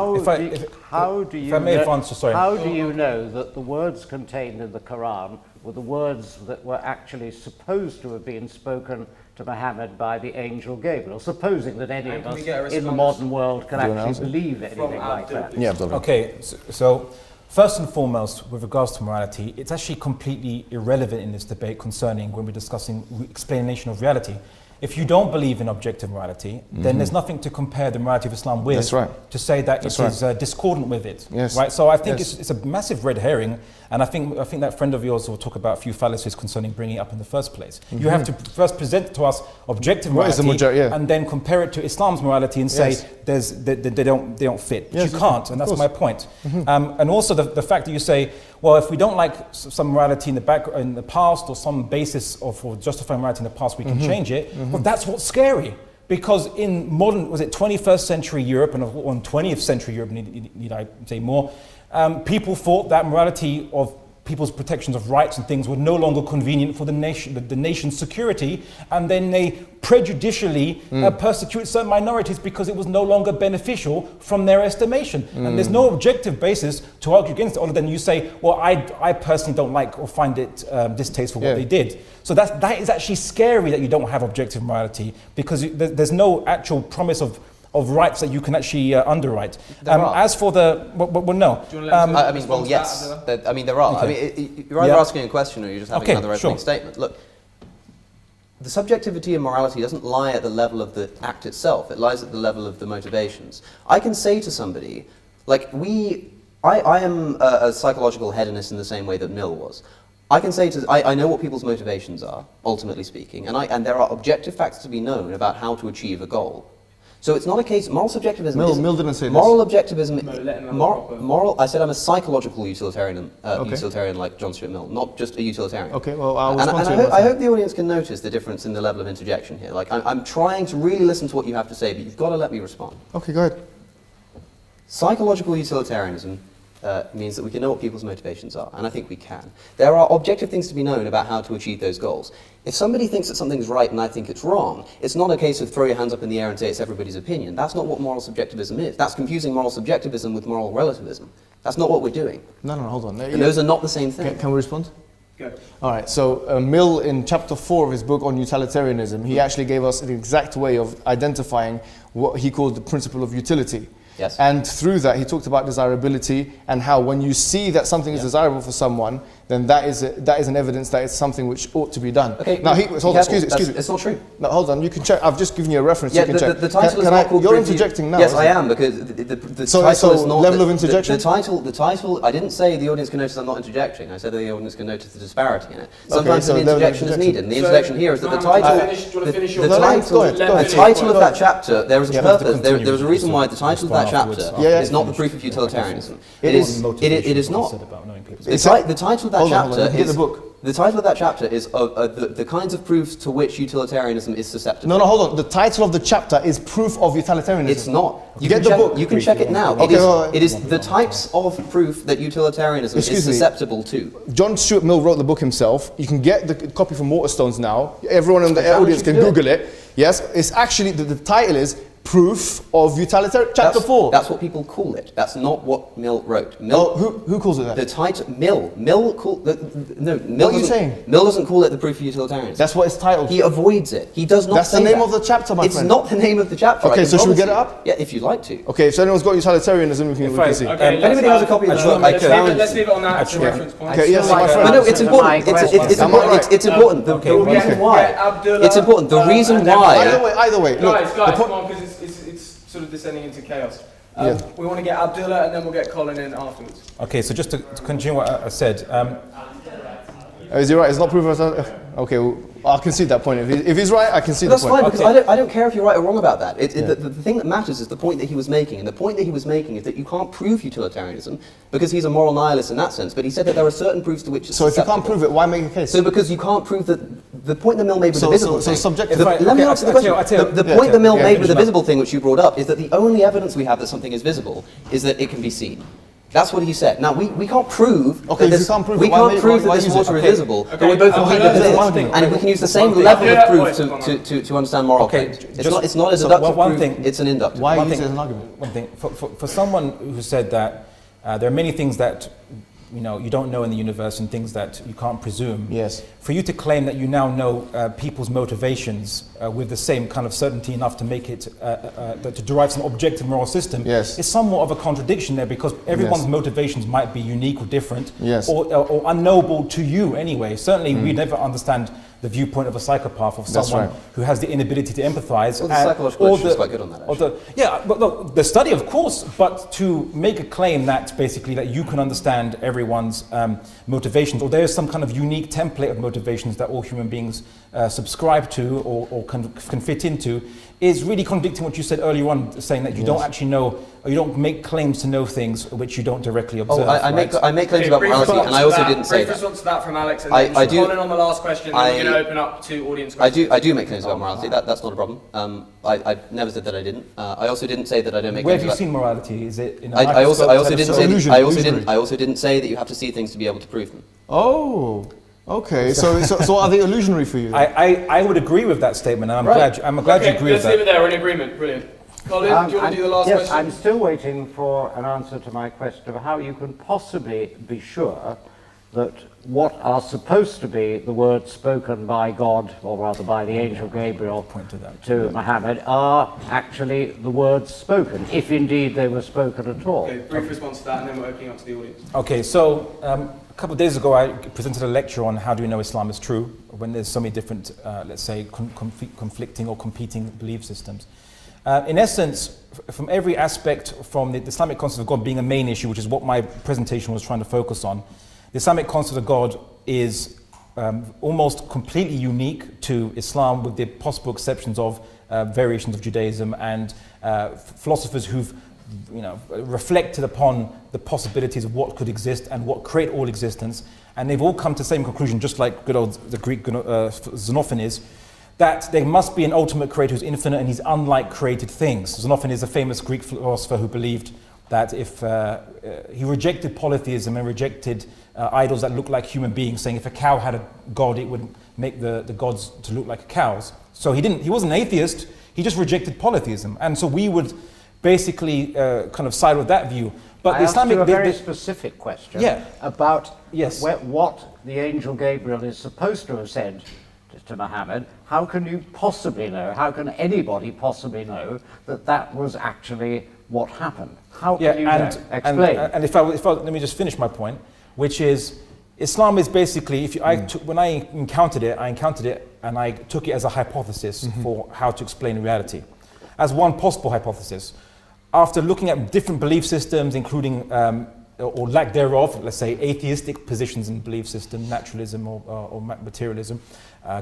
[SPEAKER 5] How do you know that the words contained in the Quran were the words that were actually supposed to have been spoken to Muhammad by the angel Gabriel, supposing that any of us in the modern world can actually believe anything like that?
[SPEAKER 4] Yeah,
[SPEAKER 2] okay, so first and foremost, with regards to morality, it's actually completely irrelevant in this debate concerning when we're discussing explanation of reality. If you don't believe in objective morality, then there's nothing to compare the morality of Islam with.
[SPEAKER 4] That's right.
[SPEAKER 2] To say that it is discordant with it.
[SPEAKER 4] Yes.
[SPEAKER 2] Right? So I think it's a massive red herring, and I think that friend of yours will talk about a few fallacies concerning bringing it up in the first place. You have to first present to us objective morality and then compare it to Islam's morality and say they don't fit. But you can't, and that's my point. And also the fact that you say, well, if we don't like some morality in the past or some basis for justifying morality in the past, we can change it. Well, that's what's scary. Because in modern, 21st century Europe and on 20th century Europe, need I say more, people thought that morality of people's protections of rights and things were no longer convenient for the nation's security, and then they prejudicially persecuted certain minorities because it was no longer beneficial from their estimation. And there's no objective basis to argue against it other than you say, well, I personally don't like or find it distasteful what they did. So that is actually scary that you don't have objective morality, because there's no actual promise of rights that you can actually underwrite. As for the, well, no.
[SPEAKER 3] I mean, well, yes. I mean, there are.
[SPEAKER 2] Okay.
[SPEAKER 3] I mean, you're either asking a question or you're just having another opening statement. Look, the subjectivity of morality doesn't lie at the level of the act itself. It lies at the level of the motivations. I can say to somebody, like I am a psychological hedonist in the same way that Mill was. I can say I know what people's motivations are, ultimately speaking, and there are objective facts to be known about how to achieve a goal. So it's not a case. Moral subjectivism.
[SPEAKER 4] Mill didn't say this.
[SPEAKER 3] Moral objectivism. Moral. I said I'm a psychological utilitarian, utilitarian like John Stuart Mill, not just a utilitarian.
[SPEAKER 4] Okay. Well, I'll
[SPEAKER 3] and
[SPEAKER 4] respond to
[SPEAKER 3] I hope the audience can notice the difference in the level of interjection here. Like I'm trying to really listen to what you have to say, but you've got to let me respond.
[SPEAKER 4] Okay, go ahead.
[SPEAKER 3] Psychological utilitarianism means that we can know what people's motivations are, and I think we can. There are objective things to be known about how to achieve those goals. If somebody thinks that something's right and I think it's wrong, it's not a case of throw your hands up in the air and say it's everybody's opinion. That's not what moral subjectivism is. That's confusing moral subjectivism with moral relativism. That's not what we're doing.
[SPEAKER 4] No, hold on.
[SPEAKER 3] And those are not the same thing.
[SPEAKER 4] Can we respond?
[SPEAKER 1] Go.
[SPEAKER 4] All right, so Mill, in chapter 4 of his book on utilitarianism, he actually gave us an exact way of identifying what he called the principle of utility.
[SPEAKER 3] Yes.
[SPEAKER 4] And through that, he talked about desirability and how when you see that something is desirable for someone, then that is an evidence that it's something which ought to be done.
[SPEAKER 3] Okay.
[SPEAKER 4] Now, hold on, excuse me.
[SPEAKER 3] It's not true.
[SPEAKER 4] No, hold on. You can check. I've just given you a reference.
[SPEAKER 3] Yeah,
[SPEAKER 4] you can check.
[SPEAKER 3] The title is not called.
[SPEAKER 4] You're interjecting now.
[SPEAKER 3] Yes, I am, because the
[SPEAKER 4] so,
[SPEAKER 3] title is not.
[SPEAKER 4] Level of interjection.
[SPEAKER 3] The title. I didn't say the audience can notice I'm not interjecting. I said that the audience can notice the disparity in it. Sometimes an interjection is needed, and the interjection here is that the title. The title of that chapter. There is a purpose. There is a reason why the title of that chapter is not the proof of utilitarianism. It is not. The title of that chapter is. The title of that chapter is the kinds of proofs to which utilitarianism is susceptible.
[SPEAKER 4] No, hold on. The title of the chapter is proof of utilitarianism.
[SPEAKER 3] It's not.
[SPEAKER 4] You get the book.
[SPEAKER 3] You can check it now. It is the types of proof that utilitarianism is susceptible to.
[SPEAKER 4] John Stuart Mill wrote the book himself. You can get the copy from Waterstones now. Everyone in the audience can Google it. Yes, it's actually, the title is Proof of Utilitarianism, chapter 4.
[SPEAKER 3] That's what people call it. That's not what Mill wrote.
[SPEAKER 4] Who calls it that?
[SPEAKER 3] The title, Mill. What
[SPEAKER 4] are you saying?
[SPEAKER 3] Mill doesn't call it the proof of utilitarianism.
[SPEAKER 4] That's what it's titled.
[SPEAKER 3] He avoids it. He does not
[SPEAKER 4] That's
[SPEAKER 3] say
[SPEAKER 4] the name
[SPEAKER 3] that.
[SPEAKER 4] of the chapter, my friend.
[SPEAKER 3] It's not the name of the chapter.
[SPEAKER 4] Okay, so should we get it up?
[SPEAKER 3] Yeah, if you'd like to.
[SPEAKER 4] Okay, if anyone's got utilitarianism, we can see.
[SPEAKER 1] Okay,
[SPEAKER 3] if anybody has a copy of the book,
[SPEAKER 1] let's leave it on that as a reference point.
[SPEAKER 4] Okay, yes, my friend.
[SPEAKER 3] No, it's important. It's important. The reason why. It's important. The reason why.
[SPEAKER 4] Either way.
[SPEAKER 1] Guys, come on, because it's sort of descending into chaos. We want to get Abdullah and then we'll get Colin in afterwards.
[SPEAKER 2] Okay, so just to continue what I said.
[SPEAKER 4] Is he right? It's not proof of... Okay, well, I can see that point. If he's right, I can see the point.
[SPEAKER 3] That's fine, because I don't care if you're right or wrong about that. The thing that matters is the point that he was making. And the point that he was making is that you can't prove utilitarianism because he's a moral nihilist in that sense. But he said that there are certain proofs to which it's
[SPEAKER 4] So if you can't prove it, why make a case?
[SPEAKER 3] So because you can't prove that the point the mill made with the visible thing.
[SPEAKER 4] Subjective.
[SPEAKER 3] Let me answer the question. The point the mill made with the visible thing, which you brought up, is that the only evidence we have that something is visible is that it can be seen. That's what he said. Now, we can't prove that this water is visible, but we both agree that it is, and we can use the same level of proof to understand moral claims. It's not a deductive proof, it's an inductive.
[SPEAKER 4] Why use it as an argument?
[SPEAKER 2] One thing, for someone who said that there are many things that you don't know in the universe and things that you can't presume.
[SPEAKER 4] Yes.
[SPEAKER 2] For you to claim that you now know people's motivations with the same kind of certainty enough to make it, to derive some objective moral system,
[SPEAKER 4] yes,
[SPEAKER 2] is somewhat of a contradiction there, because everyone's motivations might be unique or different,
[SPEAKER 4] yes,
[SPEAKER 2] or unknowable to you anyway. Certainly we never understand the viewpoint of a psychopath, of someone who has the inability to empathize.
[SPEAKER 3] Well, the psychological literature is quite good on that.
[SPEAKER 2] But look, the study, of course, but to make a claim that basically that you can understand everyone's motivations, or there is some kind of unique template of motivations that all human beings subscribe to or can fit into, is really contradicting what you said earlier on, saying that you don't actually know, or you don't make claims to know things which you don't directly observe.
[SPEAKER 3] I make claims about morality, and I also didn't say that.
[SPEAKER 1] Brief response to that from Alex, and then I do on the last question, and then we're going to open up to audience questions.
[SPEAKER 3] I do make claims about morality. That's not a problem. I never said that I didn't. I also didn't say that I don't make claims about.
[SPEAKER 2] Where have you seen morality? Is it in a
[SPEAKER 3] I also didn't say that you have to see things to be able to prove them.
[SPEAKER 4] Oh. Okay, so are they illusionary for you?
[SPEAKER 2] I would agree with that statement, and I'm glad you agree with that.
[SPEAKER 1] Let's leave it there. We're in agreement. Brilliant. Colin, do you want to do the last question?
[SPEAKER 5] Yes, I'm still waiting for an answer to my question of how you can possibly be sure that what are supposed to be the words spoken by God, or rather by the angel Gabriel to Muhammad, are actually the words spoken, if indeed they were spoken at all.
[SPEAKER 1] Okay, brief response to that, and then we're opening up to the audience.
[SPEAKER 2] Okay, so a couple of days ago I presented a lecture on how do we know Islam is true when there's so many different, let's say, conflicting or competing belief systems. In essence, from every aspect, from the Islamic concept of God being a main issue, which is what my presentation was trying to focus on, the Islamic concept of God is almost completely unique to Islam, with the possible exceptions of variations of Judaism and philosophers who've reflected upon the possibilities of what could exist and what create all existence, and they've all come to the same conclusion, just like good old the Greek Xenophon, that there must be an ultimate creator who's infinite and he's unlike created things. Xenophon is a famous Greek philosopher who believed that if he rejected polytheism and rejected idols that look like human beings, saying if a cow had a god, it would make the gods to look like cows. So he wasn't an atheist, he just rejected polytheism. And so we would basically kind of side with that view. But
[SPEAKER 5] I asked you a very specific question about what the angel Gabriel is supposed to have said to Muhammad. How can you possibly know, how can anybody possibly know that that was actually what happened? How can you know? Explain.
[SPEAKER 2] And if I let me just finish my point, which is Islam is basically, when I encountered it and I took it as a hypothesis for how to explain reality, as one possible hypothesis. After looking at different belief systems, including or lack thereof, let's say atheistic positions in belief system, naturalism or materialism,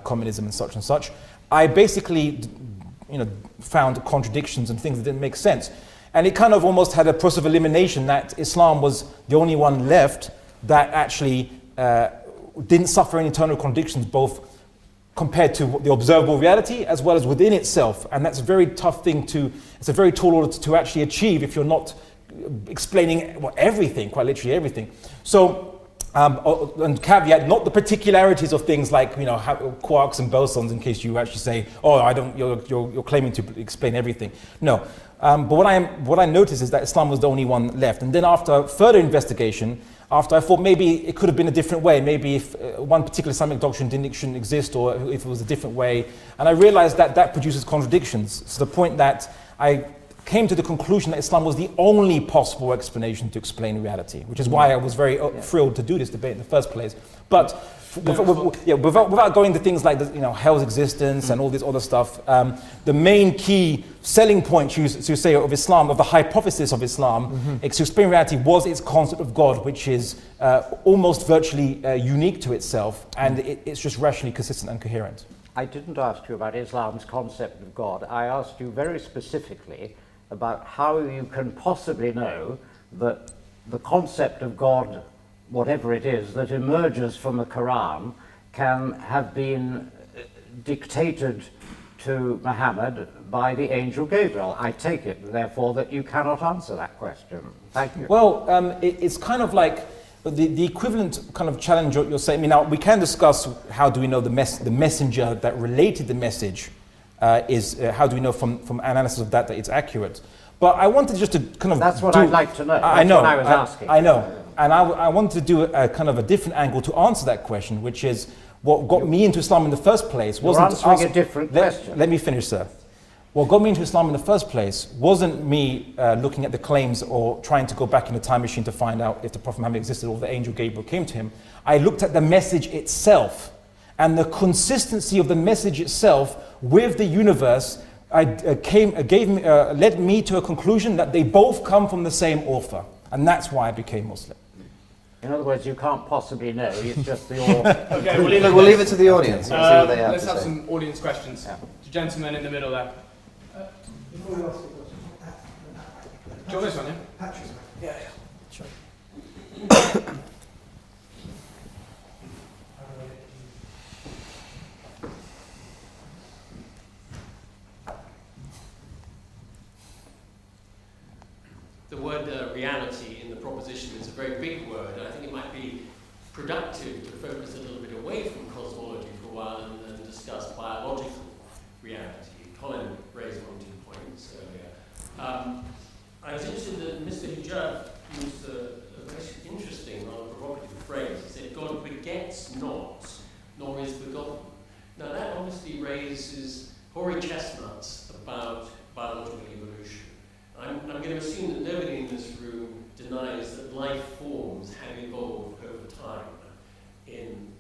[SPEAKER 2] communism and such, I basically found contradictions and things that didn't make sense. And it kind of almost had a process of elimination that Islam was the only one left that actually didn't suffer any internal contradictions, both compared to the observable reality as well as within itself. And that's a very tough thing it's a very tall order to actually achieve if you're not explaining everything, quite literally everything. So, and caveat, not the particularities of things like quarks and bosons, in case you actually say, you're claiming to explain everything. No, but what I noticed is that Islam was the only one left. And then after further investigation, after I thought maybe it could have been a different way, maybe if one particular Islamic doctrine shouldn't exist, or if it was a different way, and I realized that produces contradictions, to the point that I came to the conclusion that Islam was the only possible explanation to explain reality, which is why I was very thrilled to do this debate in the first place. But without going to things like hell's existence and all this other stuff, the main key selling point, you say, of Islam, of the hypothesis of Islam, to explain reality, was its concept of God, which is almost virtually unique to itself, and it's just rationally consistent and coherent.
[SPEAKER 5] I didn't ask you about Islam's concept of God. I asked you very specifically about how you can possibly know that the concept of God, whatever it is, that emerges from the Quran, can have been dictated to Muhammad by the angel Gabriel. I take it, therefore, that you cannot answer that question. Thank you.
[SPEAKER 2] Well, it's kind of like the equivalent kind of challenge you're saying. I mean, now we can discuss how do we know the messenger that related the message how do we know from analysis of that it's accurate? But I wanted just to kind of
[SPEAKER 5] That's what I'd like to know.
[SPEAKER 2] I know.
[SPEAKER 5] What I was asking.
[SPEAKER 2] I know. And I wanted to do a kind of a different angle to answer that question, which is what got me into Islam in the first place wasn't
[SPEAKER 5] answering a different question.
[SPEAKER 2] Let me finish, sir. What got me into Islam in the first place wasn't me looking at the claims or trying to go back in the time machine to find out if the Prophet Muhammad existed or the angel Gabriel came to him. I looked at the message itself and the consistency of the message itself with the universe led me to a conclusion that they both come from the same author. And that's why I became Muslim.
[SPEAKER 5] In other words, you can't possibly know, it's just your...
[SPEAKER 1] Okay,
[SPEAKER 3] we'll leave it to the audience. And see what they have
[SPEAKER 1] let's
[SPEAKER 3] to
[SPEAKER 1] have
[SPEAKER 3] say.
[SPEAKER 1] some audience questions. The gentleman in the middle there. Do you want this one, yeah? Yeah, sure.
[SPEAKER 6] The word reality in the proposition is a very big word, and I think it might be productive to focus a little bit away from cosmology for a while and discuss biological reality. Colin raised 1 or 2 points earlier. I was interested that Mr. Hijab used a very interesting, rather provocative phrase. He said, God begets not, nor is begotten. Now that obviously raises hoary chestnuts about biological evolution. I'm going to assume that nobody in this room denies that life forms have evolved over time in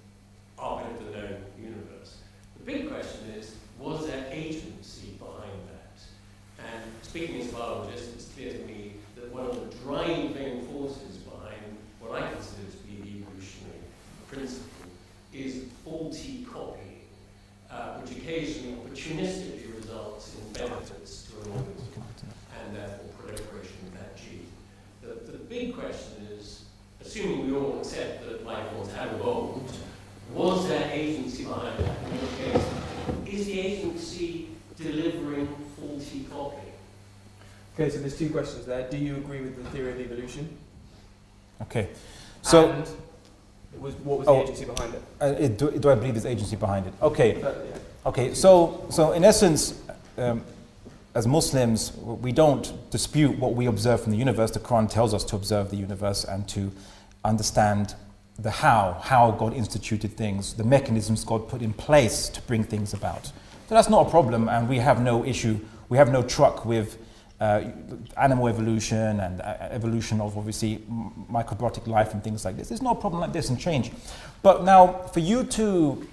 [SPEAKER 6] our bit of the known universe. The big question is, was there agency behind that? And speaking as a biologist, it's clear to me that one of the driving forces behind what I consider to be the evolutionary principle is faulty copying, which occasionally opportunistically results in benefits to an organism and therefore proliferation of that gene. The big question is, assuming we all accept that life forms have evolved, was there agency behind that? In your case, is the agency delivering faulty copying?
[SPEAKER 1] Okay, so there's 2 questions there. Do you agree with the theory of evolution?
[SPEAKER 2] Okay. So,
[SPEAKER 1] and what was the agency behind it?
[SPEAKER 2] Do I believe there's agency behind it? Okay.
[SPEAKER 1] Yeah.
[SPEAKER 2] Okay. So in essence, as Muslims, we don't dispute what we observe from the universe. The Quran tells us to observe the universe and to understand the how God instituted things, the mechanisms God put in place to bring things about. So that's not a problem, and we have no issue, we have no truck with animal evolution and evolution of obviously microbiotic life and things like this. There's no problem like this and change. But now, for you to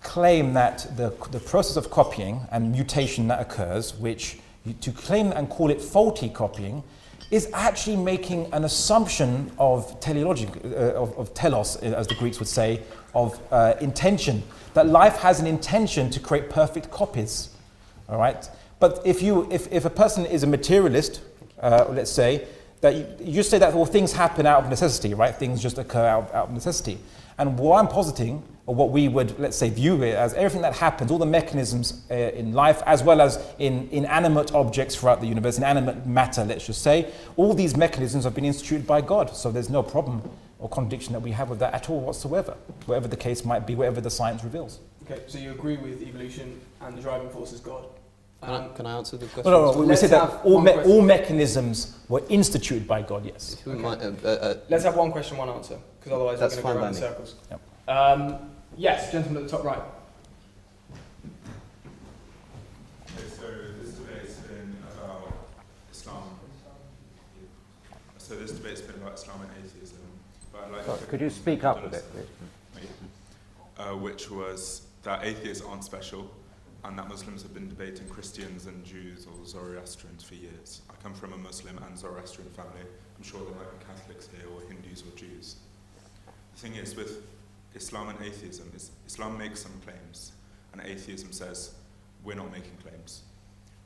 [SPEAKER 2] claim that the process of copying and mutation that occurs, to claim and call it faulty copying, is actually making an assumption of teleology, of telos, as the Greeks would say, of intention, that life has an intention to create perfect copies, all right? But if a person is a materialist, let's say, that you say that things happen out of necessity, right? Things just occur out of necessity. And what I'm positing, or what we would, let's say, view it as everything that happens, all the mechanisms in life, as well as in inanimate objects throughout the universe, inanimate matter, let's just say, all these mechanisms have been instituted by God. So there's no problem or contradiction that we have with that at all whatsoever, whatever the case might be, whatever the science reveals.
[SPEAKER 1] Okay, so you agree with evolution and the driving force is God?
[SPEAKER 3] Can I answer the question?
[SPEAKER 2] No, we say that all mechanisms were instituted by God, yes.
[SPEAKER 1] Let's have one question, one answer, because otherwise
[SPEAKER 3] That's
[SPEAKER 1] we're going to go around in
[SPEAKER 3] fine
[SPEAKER 1] circles.
[SPEAKER 2] Yep.
[SPEAKER 1] Yes, gentleman at the top right.
[SPEAKER 7] Okay, so this debate's been about Islam. So this debate's been about Islam and atheism. But I'd like to
[SPEAKER 5] Could you speak up a bit, please?
[SPEAKER 7] Which was that atheists aren't special, and that Muslims have been debating Christians and Jews or Zoroastrians for years. I come from a Muslim and Zoroastrian family. I'm sure there might be Catholics here or Hindus or Jews. The thing is, with Islam and atheism, Islam makes some claims, and atheism says, we're not making claims.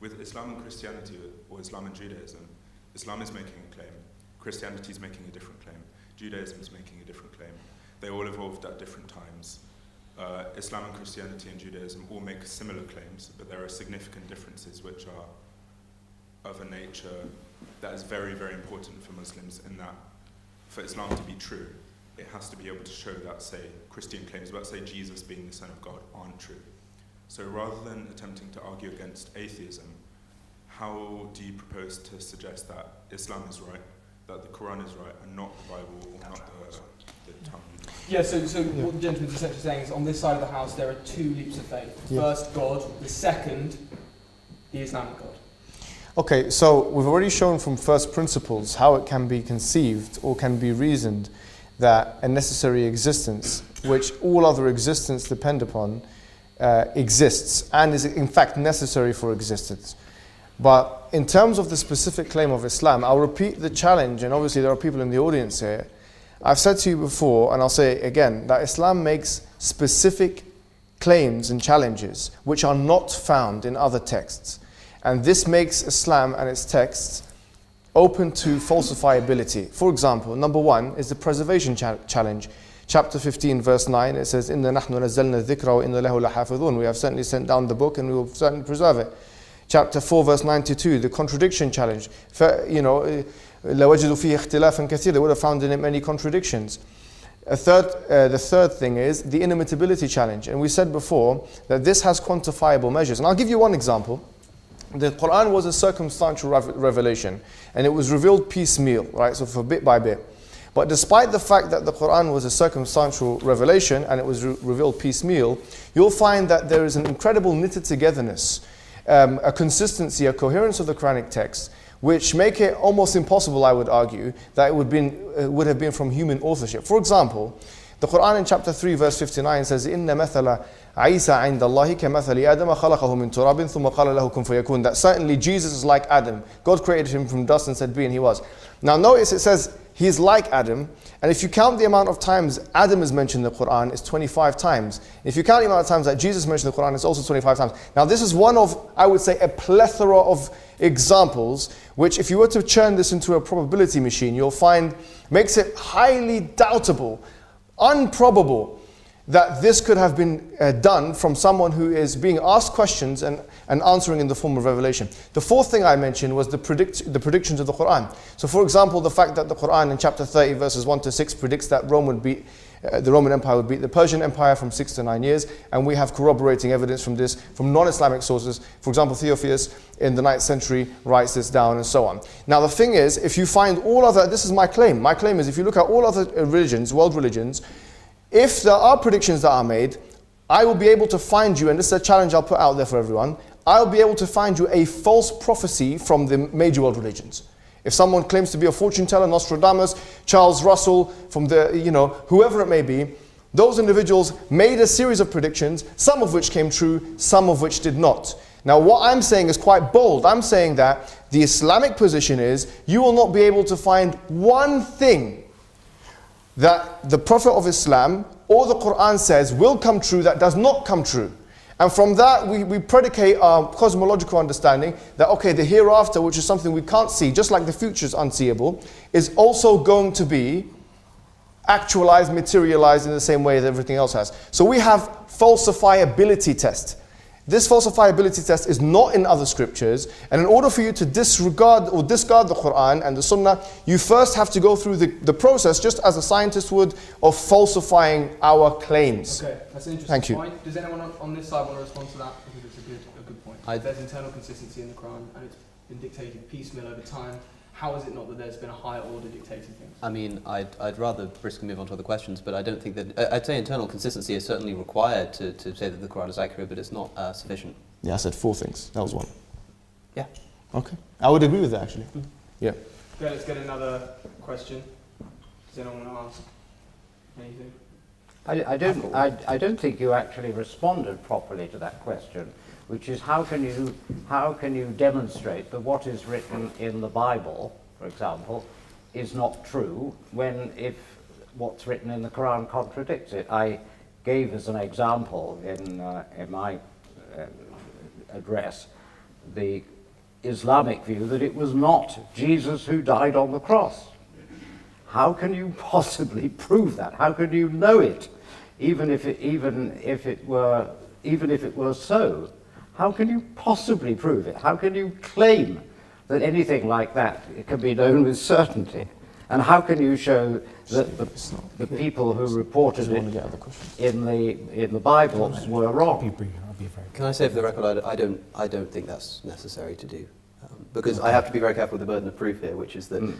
[SPEAKER 7] With Islam and Christianity, or Islam and Judaism, Islam is making a claim, Christianity is making a different claim, Judaism is making a different claim. They all evolved at different times. Islam and Christianity and Judaism all make similar claims, but there are significant differences which are of a nature that is very, very important for Muslims, in that for Islam to be true, it has to be able to show that, say, Christian claims about, say, Jesus being the Son of God aren't true. So rather than attempting to argue against atheism, how do you propose to suggest that Islam is right, that the Quran is right, and not the Bible or not the Talmud?
[SPEAKER 1] Yeah, so what the gentleman's essentially saying is on this side of the house there are two leaps of faith. The first, God. The second, the Islamic God.
[SPEAKER 4] Okay, so we've already shown from first principles how it can be conceived or can be reasoned that a necessary existence, which all other existence depend upon, exists and is in fact necessary for existence. But in terms of the specific claim of Islam, I'll repeat the challenge, and obviously there are people in the audience here. I've said to you before, and I'll say it again, that Islam makes specific claims and challenges which are not found in other texts. And this makes Islam and its texts open to falsifiability. For example, number one is the preservation challenge. Chapter 15, verse 9, it says, إِنَّا نَحْنُ نَزَّلْنَا الذِّكْرَ وَإِنَّا لَهُ لَحَافِظُونَ. We have certainly sent down the book and we will certainly preserve it. Chapter 4, verse 92, the contradiction challenge. لَوَجِدُوا فِيهِ اخْتِلَافًا كَثِيرًا. They would have found in it many contradictions. The third thing is the inimitability challenge. And we said before that this has quantifiable measures. And I'll give you one example. The Quran was a circumstantial revelation, and it was revealed piecemeal, right? So for bit by bit. But despite the fact that the Quran was a circumstantial revelation and it was revealed piecemeal, you'll find that there is an incredible knitted togetherness, a consistency, a coherence of the Quranic text, which make it almost impossible, I would argue, that it would have been from human authorship. For example, the Quran in chapter 3 verse 59 says, إِنَّ مَثَلَ عِيسَى عِنْدَ اللَّهِ كَمَثَلِ آدَمَ خَلَقَهُ مِنْ تُرَابٍ ثُمَّ قَالَ لَهُ كُنْ فَيَكُونَ. That certainly Jesus is like Adam. God created him from dust and said be, and he was. Now notice it says he's like Adam, and if you count the amount of times Adam is mentioned in the Quran, it's 25 times. If you count the amount of times that Jesus mentioned in the Quran, it's also 25 times. Now this is one of, I would say, a plethora of examples, which if you were to churn this into a probability machine, you'll find makes it highly doubtable, unprobable, that this could have been done from someone who is being asked questions and answering in the form of revelation. The fourth thing I mentioned was the predictions of the Quran. So for example, the fact that the Quran in chapter 30 verses 1 to 6 predicts that the Roman Empire would beat the Persian Empire from 6 to 9 years, and we have corroborating evidence from this from non-Islamic sources. For example, Theophius in the 9th century writes this down, and so on. Now the thing is, if you find all other, this is my claim is if you look at all other religions, world religions, if there are predictions that are made, I will be able to find you, and this is a challenge I'll put out there for everyone, I'll be able to find you a false prophecy from the major world religions. If someone claims to be a fortune teller, Nostradamus, Charles Russell, from the, whoever it may be, those individuals made a series of predictions, some of which came true, some of which did not. Now what I'm saying is quite bold. I'm saying that the Islamic position is you will not be able to find one thing that the Prophet of Islam or the Quran says will come true that does not come true. And from that we predicate our cosmological understanding that okay, the hereafter, which is something we can't see, just like the future is unseeable, is also going to be actualized, materialized in the same way that everything else has. So we have falsifiability test. This falsifiability test is not in other scriptures, and in order for you to disregard the Quran and the Sunnah, you first have to go through the process, just as a scientist would, of falsifying our claims.
[SPEAKER 1] Okay, that's an interesting
[SPEAKER 4] Thank you.
[SPEAKER 1] point. Does anyone on this side want to respond to that? I think it's a good point. There's internal consistency in the Quran, and it's been dictated piecemeal over time. How is it not that there's been a higher order dictating things?
[SPEAKER 3] I mean, I'd rather briskly move on to other questions, but I don't think that... I'd say internal consistency is certainly required to say that the Quran is accurate, but it's not sufficient.
[SPEAKER 4] Yeah, I said 4 things. That was one.
[SPEAKER 3] Yeah.
[SPEAKER 4] Okay. I would agree with that, actually. Yeah.
[SPEAKER 1] Okay, let's get another question. Does anyone want to ask anything?
[SPEAKER 5] I don't think you actually responded properly to that question, which is how can you demonstrate that what is written in the Bible, for example, is not true if what's written in the Quran contradicts it. I gave as an example in my address the Islamic view that it was not Jesus who died on the cross. How can you possibly prove that? How can you know it even if it were so, how can you possibly prove it? How can you claim that anything like that can be known with certainty? And how can you show that the people who reported it in the Bible were wrong?
[SPEAKER 3] Can I say for the record, I don't think that's necessary to do, because I have to be very careful with the burden of proof here, which is that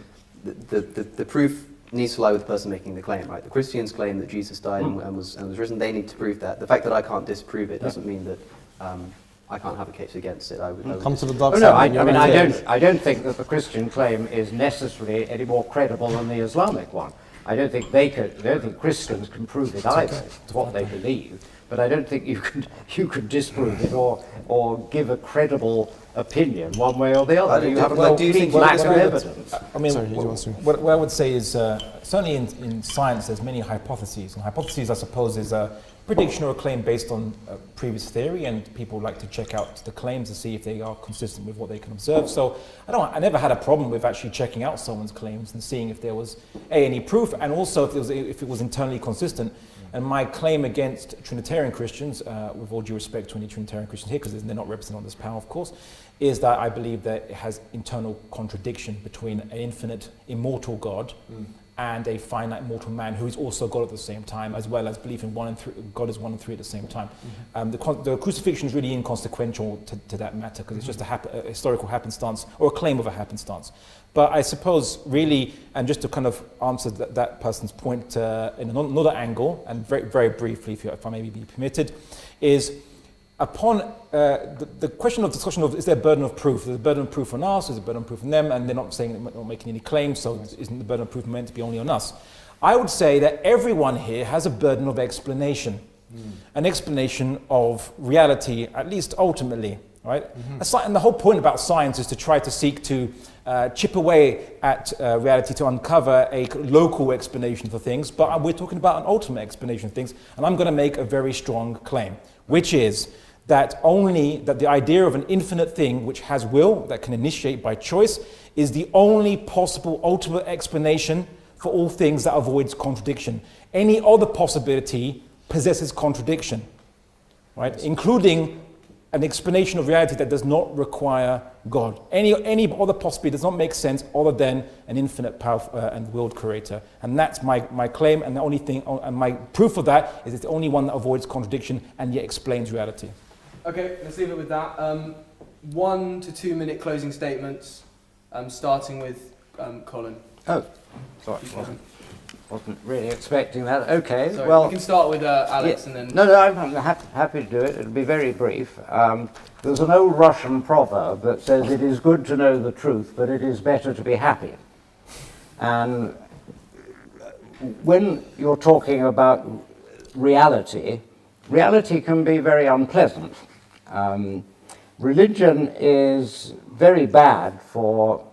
[SPEAKER 3] the proof needs to lie with the person making the claim, right? The Christians claim that Jesus died and was risen. They need to prove that. The fact that I can't disprove it doesn't mean that I can't have a case against it. I would
[SPEAKER 8] Come to the dark
[SPEAKER 5] Oh,
[SPEAKER 8] side.
[SPEAKER 5] no, I don't think that the Christian claim is necessarily any more credible than the Islamic one. I don't think Christians can prove it either. It's what they believe. But I don't think you can disprove it or give a credible opinion one way or the other. You have a complete lack of evidence.
[SPEAKER 2] I mean, what I would say is certainly in science there's many hypotheses, and hypotheses I suppose is a prediction or a claim based on previous theory, and people like to check out the claims to see if they are consistent with what they can observe. So I never had a problem with actually checking out someone's claims and seeing if there was any proof, and also if it was internally consistent. And my claim against Trinitarian Christians, with all due respect to any Trinitarian Christians here, because they're not represented on this panel, of course, is that I believe that it has internal contradiction between an infinite, immortal God and a finite mortal man who is also God at the same time, as well as belief in God is one and three at the same time. The crucifixion is really inconsequential to that matter, because it's just a historical happenstance or a claim of a happenstance. But I suppose really, and just to kind of answer that person's point in another angle, and very, very briefly, if I may be permitted, is upon the question of discussion of is there a burden of proof? There's a burden of proof on us, there's a burden of proof on them, and they're not making any claims, so isn't the burden of proof meant to be only on us? I would say that everyone here has a burden of explanation, an explanation of reality, at least ultimately, right? And the whole point about science is to try to seek to chip away at reality to uncover a local explanation for things, but we're talking about an ultimate explanation of things, and I'm going to make a very strong claim, which is that the idea of an infinite thing which has will, that can initiate by choice, is the only possible ultimate explanation for all things that avoids contradiction. Any other possibility possesses contradiction, right? Including an explanation of reality that does not require God. Any other possibility does not make sense other than an infinite, powerful and willed creator. And that's my claim, and the only thing, and my proof of that is it's the only one that avoids contradiction and yet explains reality.
[SPEAKER 1] Okay, let's leave it with that. 1 to 2 minute closing statements, starting with Colin.
[SPEAKER 5] Oh, sorry. Wasn't really expecting that. Okay,
[SPEAKER 1] Sorry,
[SPEAKER 5] well,
[SPEAKER 1] we can start with Alex and then...
[SPEAKER 5] No, I'm happy to do it. It'll be very brief. There's an old Russian proverb that says, it is good to know the truth, but it is better to be happy. And when you're talking about reality can be very unpleasant. Religion is very bad for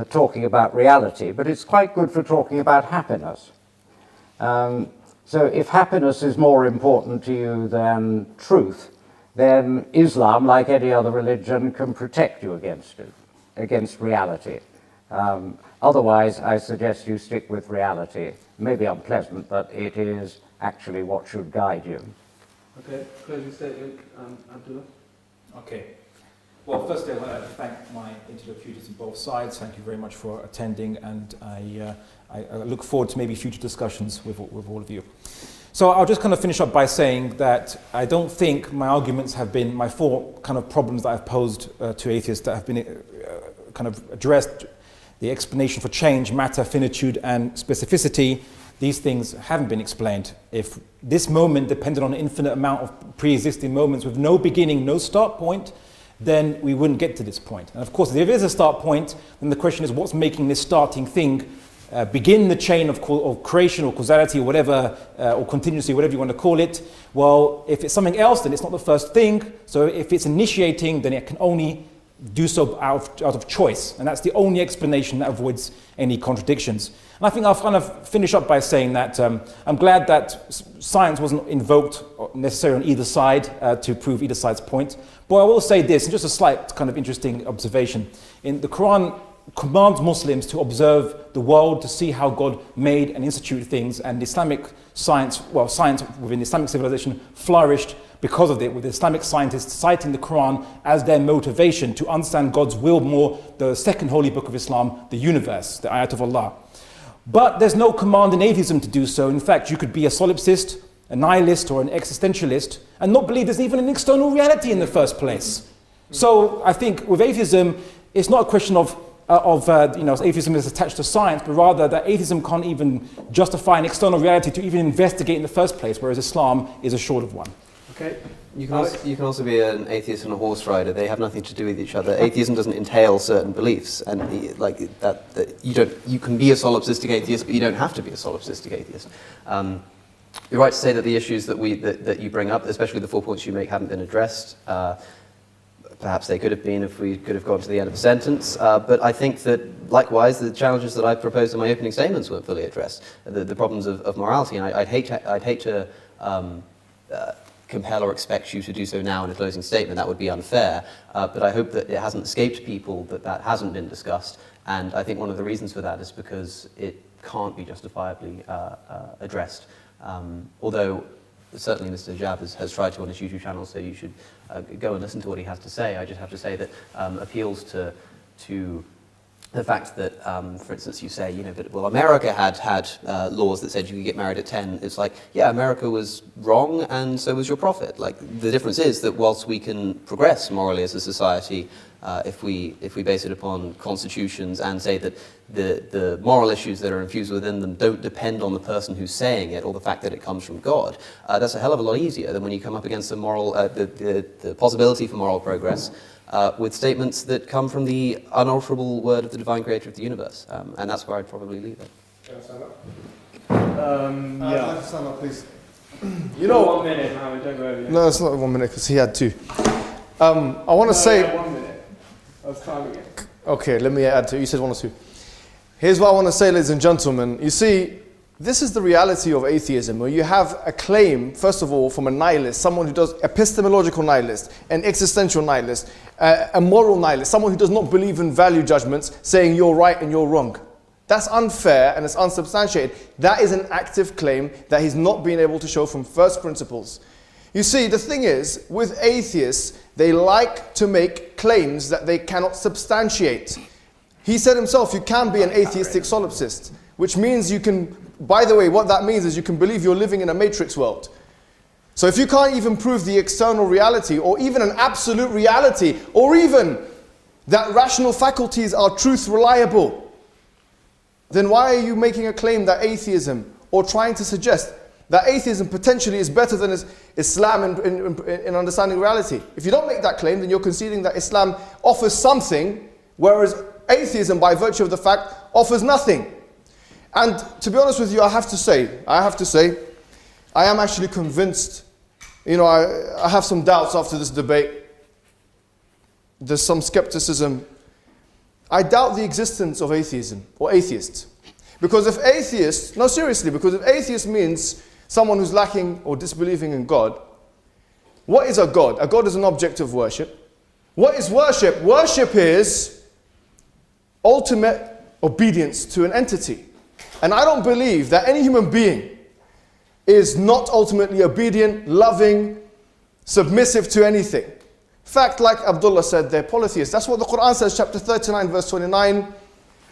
[SPEAKER 5] talking about reality, but it's quite good for talking about happiness. So if happiness is more important to you than truth, then Islam, like any other religion, can protect you against reality. Otherwise, I suggest you stick with reality. It may be unpleasant, but it is actually what should guide you.
[SPEAKER 1] Okay, closing statement, Abdullah.
[SPEAKER 2] Okay. Well, firstly, I want to thank my interlocutors on both sides. Thank you very much for attending, and I look forward to maybe future discussions with all of you. So I'll just kind of finish up by saying that I don't think my arguments have been, my four kind of problems that I've posed to atheists that have been kind of addressed, the explanation for change, matter, finitude, and specificity, these things haven't been explained. If this moment depended on an infinite amount of pre-existing moments with no beginning, no start point, then we wouldn't get to this point. And of course, if there is a start point, then the question is what's making this starting thing begin the chain of creation or causality or whatever, or continuously, whatever you want to call it. Well, if it's something else, then it's not the first thing. So if it's initiating, then it can only do so out of choice. And that's the only explanation that avoids any contradictions. And I think I'll kind of finish up by saying that I'm glad that science wasn't invoked necessarily on either side to prove either side's point. But I will say this, and just a slight kind of interesting observation. In the Quran commands Muslims to observe the world, to see how God made and instituted things, and Islamic science, well, science within Islamic civilization flourished because of it, with Islamic scientists citing the Quran as their motivation to understand God's will more, the second holy book of Islam, the universe, the ayat of Allah. But there's no command in atheism to do so. In fact, you could be a solipsist, a nihilist, or an existentialist, and not believe there's even an external reality in the first place. So I think with atheism, it's not a question of atheism is attached to science, but rather that atheism can't even justify an external reality to even investigate in the first place, whereas Islam is assured of one.
[SPEAKER 1] Okay.
[SPEAKER 3] You can also be an atheist and a horse rider. They have nothing to do with each other. Atheism doesn't entail certain beliefs, and you can be a solipsistic atheist, but you don't have to be a solipsistic atheist. You're right to say that the issues that you bring up, especially the 4 points you make, haven't been addressed. Perhaps they could have been if we could have gone to the end of the sentence. But I think that, likewise, the challenges that I proposed in my opening statements weren't fully addressed. The problems of morality, and I'd hate to compel or expect you to do so now in a closing statement. That would be unfair. But I hope that it hasn't escaped people that hasn't been discussed. And I think one of the reasons for that is because it can't be justifiably addressed. Although certainly Mr. Hijab has tried to on his YouTube channel, so you should go and listen to what he has to say. I just have to say that appeals to the fact that, for instance, you say, well, America had laws that said you could get married at 10. It's like, yeah, America was wrong, and so was your prophet. Like, the difference is that whilst we can progress morally as a society, if we base it upon constitutions and say that the moral issues that are infused within them don't depend on the person who's saying it or the fact that it comes from God, that's a hell of a lot easier than when you come up against the possibility for moral progress with statements that come from the unalterable word of the divine creator of the universe. And that's where I'd probably leave it.
[SPEAKER 4] Can I stand up?
[SPEAKER 1] Yeah.
[SPEAKER 4] I'd like to stand up, please.
[SPEAKER 1] 1 minute, Mohammed, don't go over yet.
[SPEAKER 4] No, it's not 1 minute because he had 2. I want to say...
[SPEAKER 1] 1 minute. I was timing it.
[SPEAKER 4] Okay, let me add to. You said 1 or 2. Here's what I want to say, ladies and gentlemen. You see, this is the reality of atheism, where you have a claim, first of all, from a nihilist, someone who does epistemological nihilist, an existential nihilist, a moral nihilist, someone who does not believe in value judgments, saying you're right and you're wrong. That's unfair and it's unsubstantiated. That is an active claim that he's not been able to show from first principles. You see, the thing is, with atheists, they like to make claims that they cannot substantiate. He said himself, you can be an atheistic solipsist, which means you can, by the way, what that means is you can believe you're living in a matrix world. So if you can't even prove the external reality, or even an absolute reality, or even that rational faculties are truth reliable, then why are you making a claim that atheism, or trying to suggest that atheism potentially is better than Islam in understanding reality? If you don't make that claim, then you're conceding that Islam offers something, whereas atheism, by virtue of the fact, offers nothing. And to be honest with you, I have to say, I am actually convinced, I have some doubts after this debate. There's some skepticism. I doubt the existence of atheism, or atheists. Because if atheists, no seriously, because if atheist means someone who's lacking or disbelieving in God, what is a God? A God is an object of worship. What is worship? Worship is ultimate obedience to an entity. And I don't believe that any human being is not ultimately obedient, loving, submissive to anything. In fact, like Abdullah said, they're polytheists. That's what the Quran says, chapter 39, verse 29.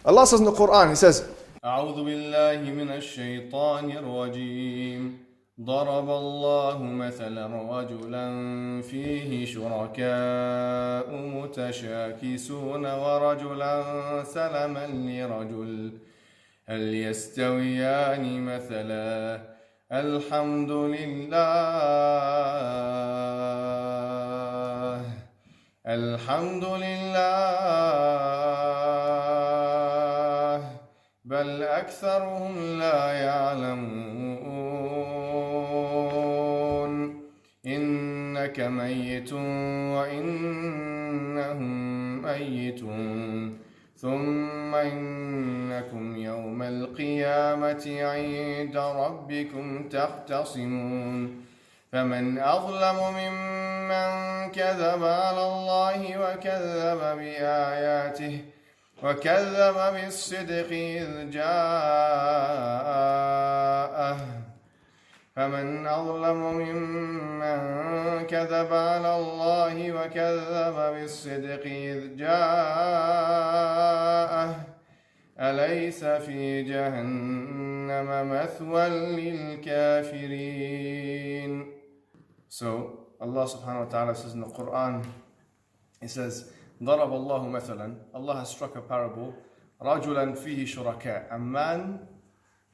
[SPEAKER 4] Allah says in the Quran, He says,
[SPEAKER 8] أعوذ بالله من الشيطان الرجيم ضرب الله مثلا رجلا فيه شركاء متشاكسون ورجلا سلما لرجل هل يستويان مثلا الحمد لله بل أكثرهم لا يعلمون إنك ميت وإنهم ميتون ثم إنكم يوم القيامة عند ربكم تختصمون فمن أظلم ممن كذب على الله وكذب بآياته وكذب بالصدق إذ جاءه فمن أظلم ممن كذب على الله وكذب بالصدق إذ جاءه أليس في جهنم مثوى للكافرين. So Allah subhanahu wa ta'ala says in the Quran, He says, ضرب الله مثلا, Allah has struck a parable, رجلا فيه شركاء, a man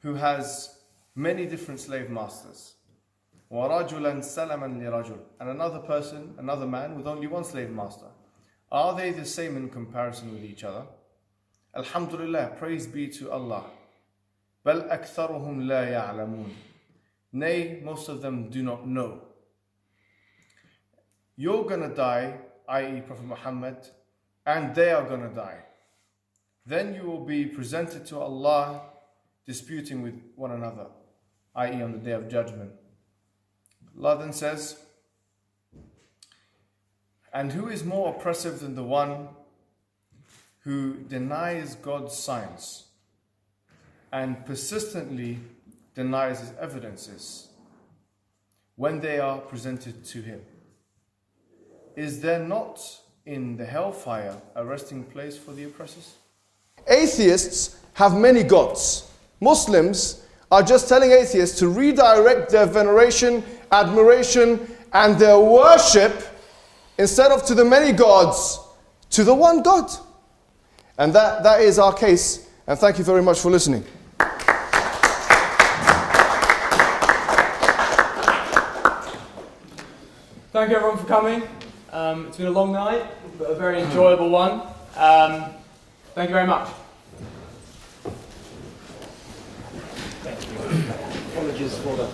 [SPEAKER 8] who has many different slave masters. وَرَجُلًا سَلَمًا لِرَجُلٍ, and another person, another man with only one slave master. Are they the same in comparison with each other? Alhamdulillah, praise be to Allah. بَلْ أَكْثَرُهُمْ لَا يَعْلَمُونَ, nay, most of them do not know. You're gonna die, i.e. Prophet Muhammad, and they are gonna die. Then you will be presented to Allah disputing with one another, i.e. on the Day of Judgment. Allah then says, and who is more oppressive than the one who denies God's signs and persistently denies His evidences when they are presented to him? Is there not in the hellfire a resting place for the oppressors?
[SPEAKER 4] Atheists have many gods. Muslims are just telling atheists to redirect their veneration, admiration, and their worship, instead of to the many gods, to the one God. And that is our case. And thank you very much for listening.
[SPEAKER 1] Thank you everyone for coming. It's been a long night, but a very enjoyable one. Thank you very much.
[SPEAKER 2] Apologies for the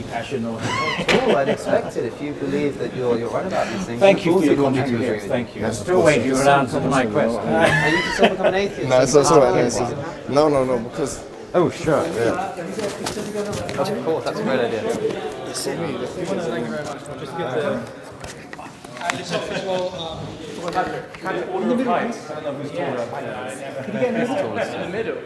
[SPEAKER 2] passion.
[SPEAKER 3] Oh, I'd expect it if you believe that you're right about these things.
[SPEAKER 2] Thank you for your
[SPEAKER 3] contribution.
[SPEAKER 2] contribution. Thank you.
[SPEAKER 5] I'm still waiting for an answer to my question.
[SPEAKER 3] And you can still become an atheist.
[SPEAKER 4] No, it's all right. No, because...
[SPEAKER 5] Oh, sure.
[SPEAKER 3] Of course, that's a great idea.
[SPEAKER 1] Thank you very much. Just give the... And yourself as well, Patrick.
[SPEAKER 2] Order of heights. I don't know who's taller.
[SPEAKER 1] In the middle.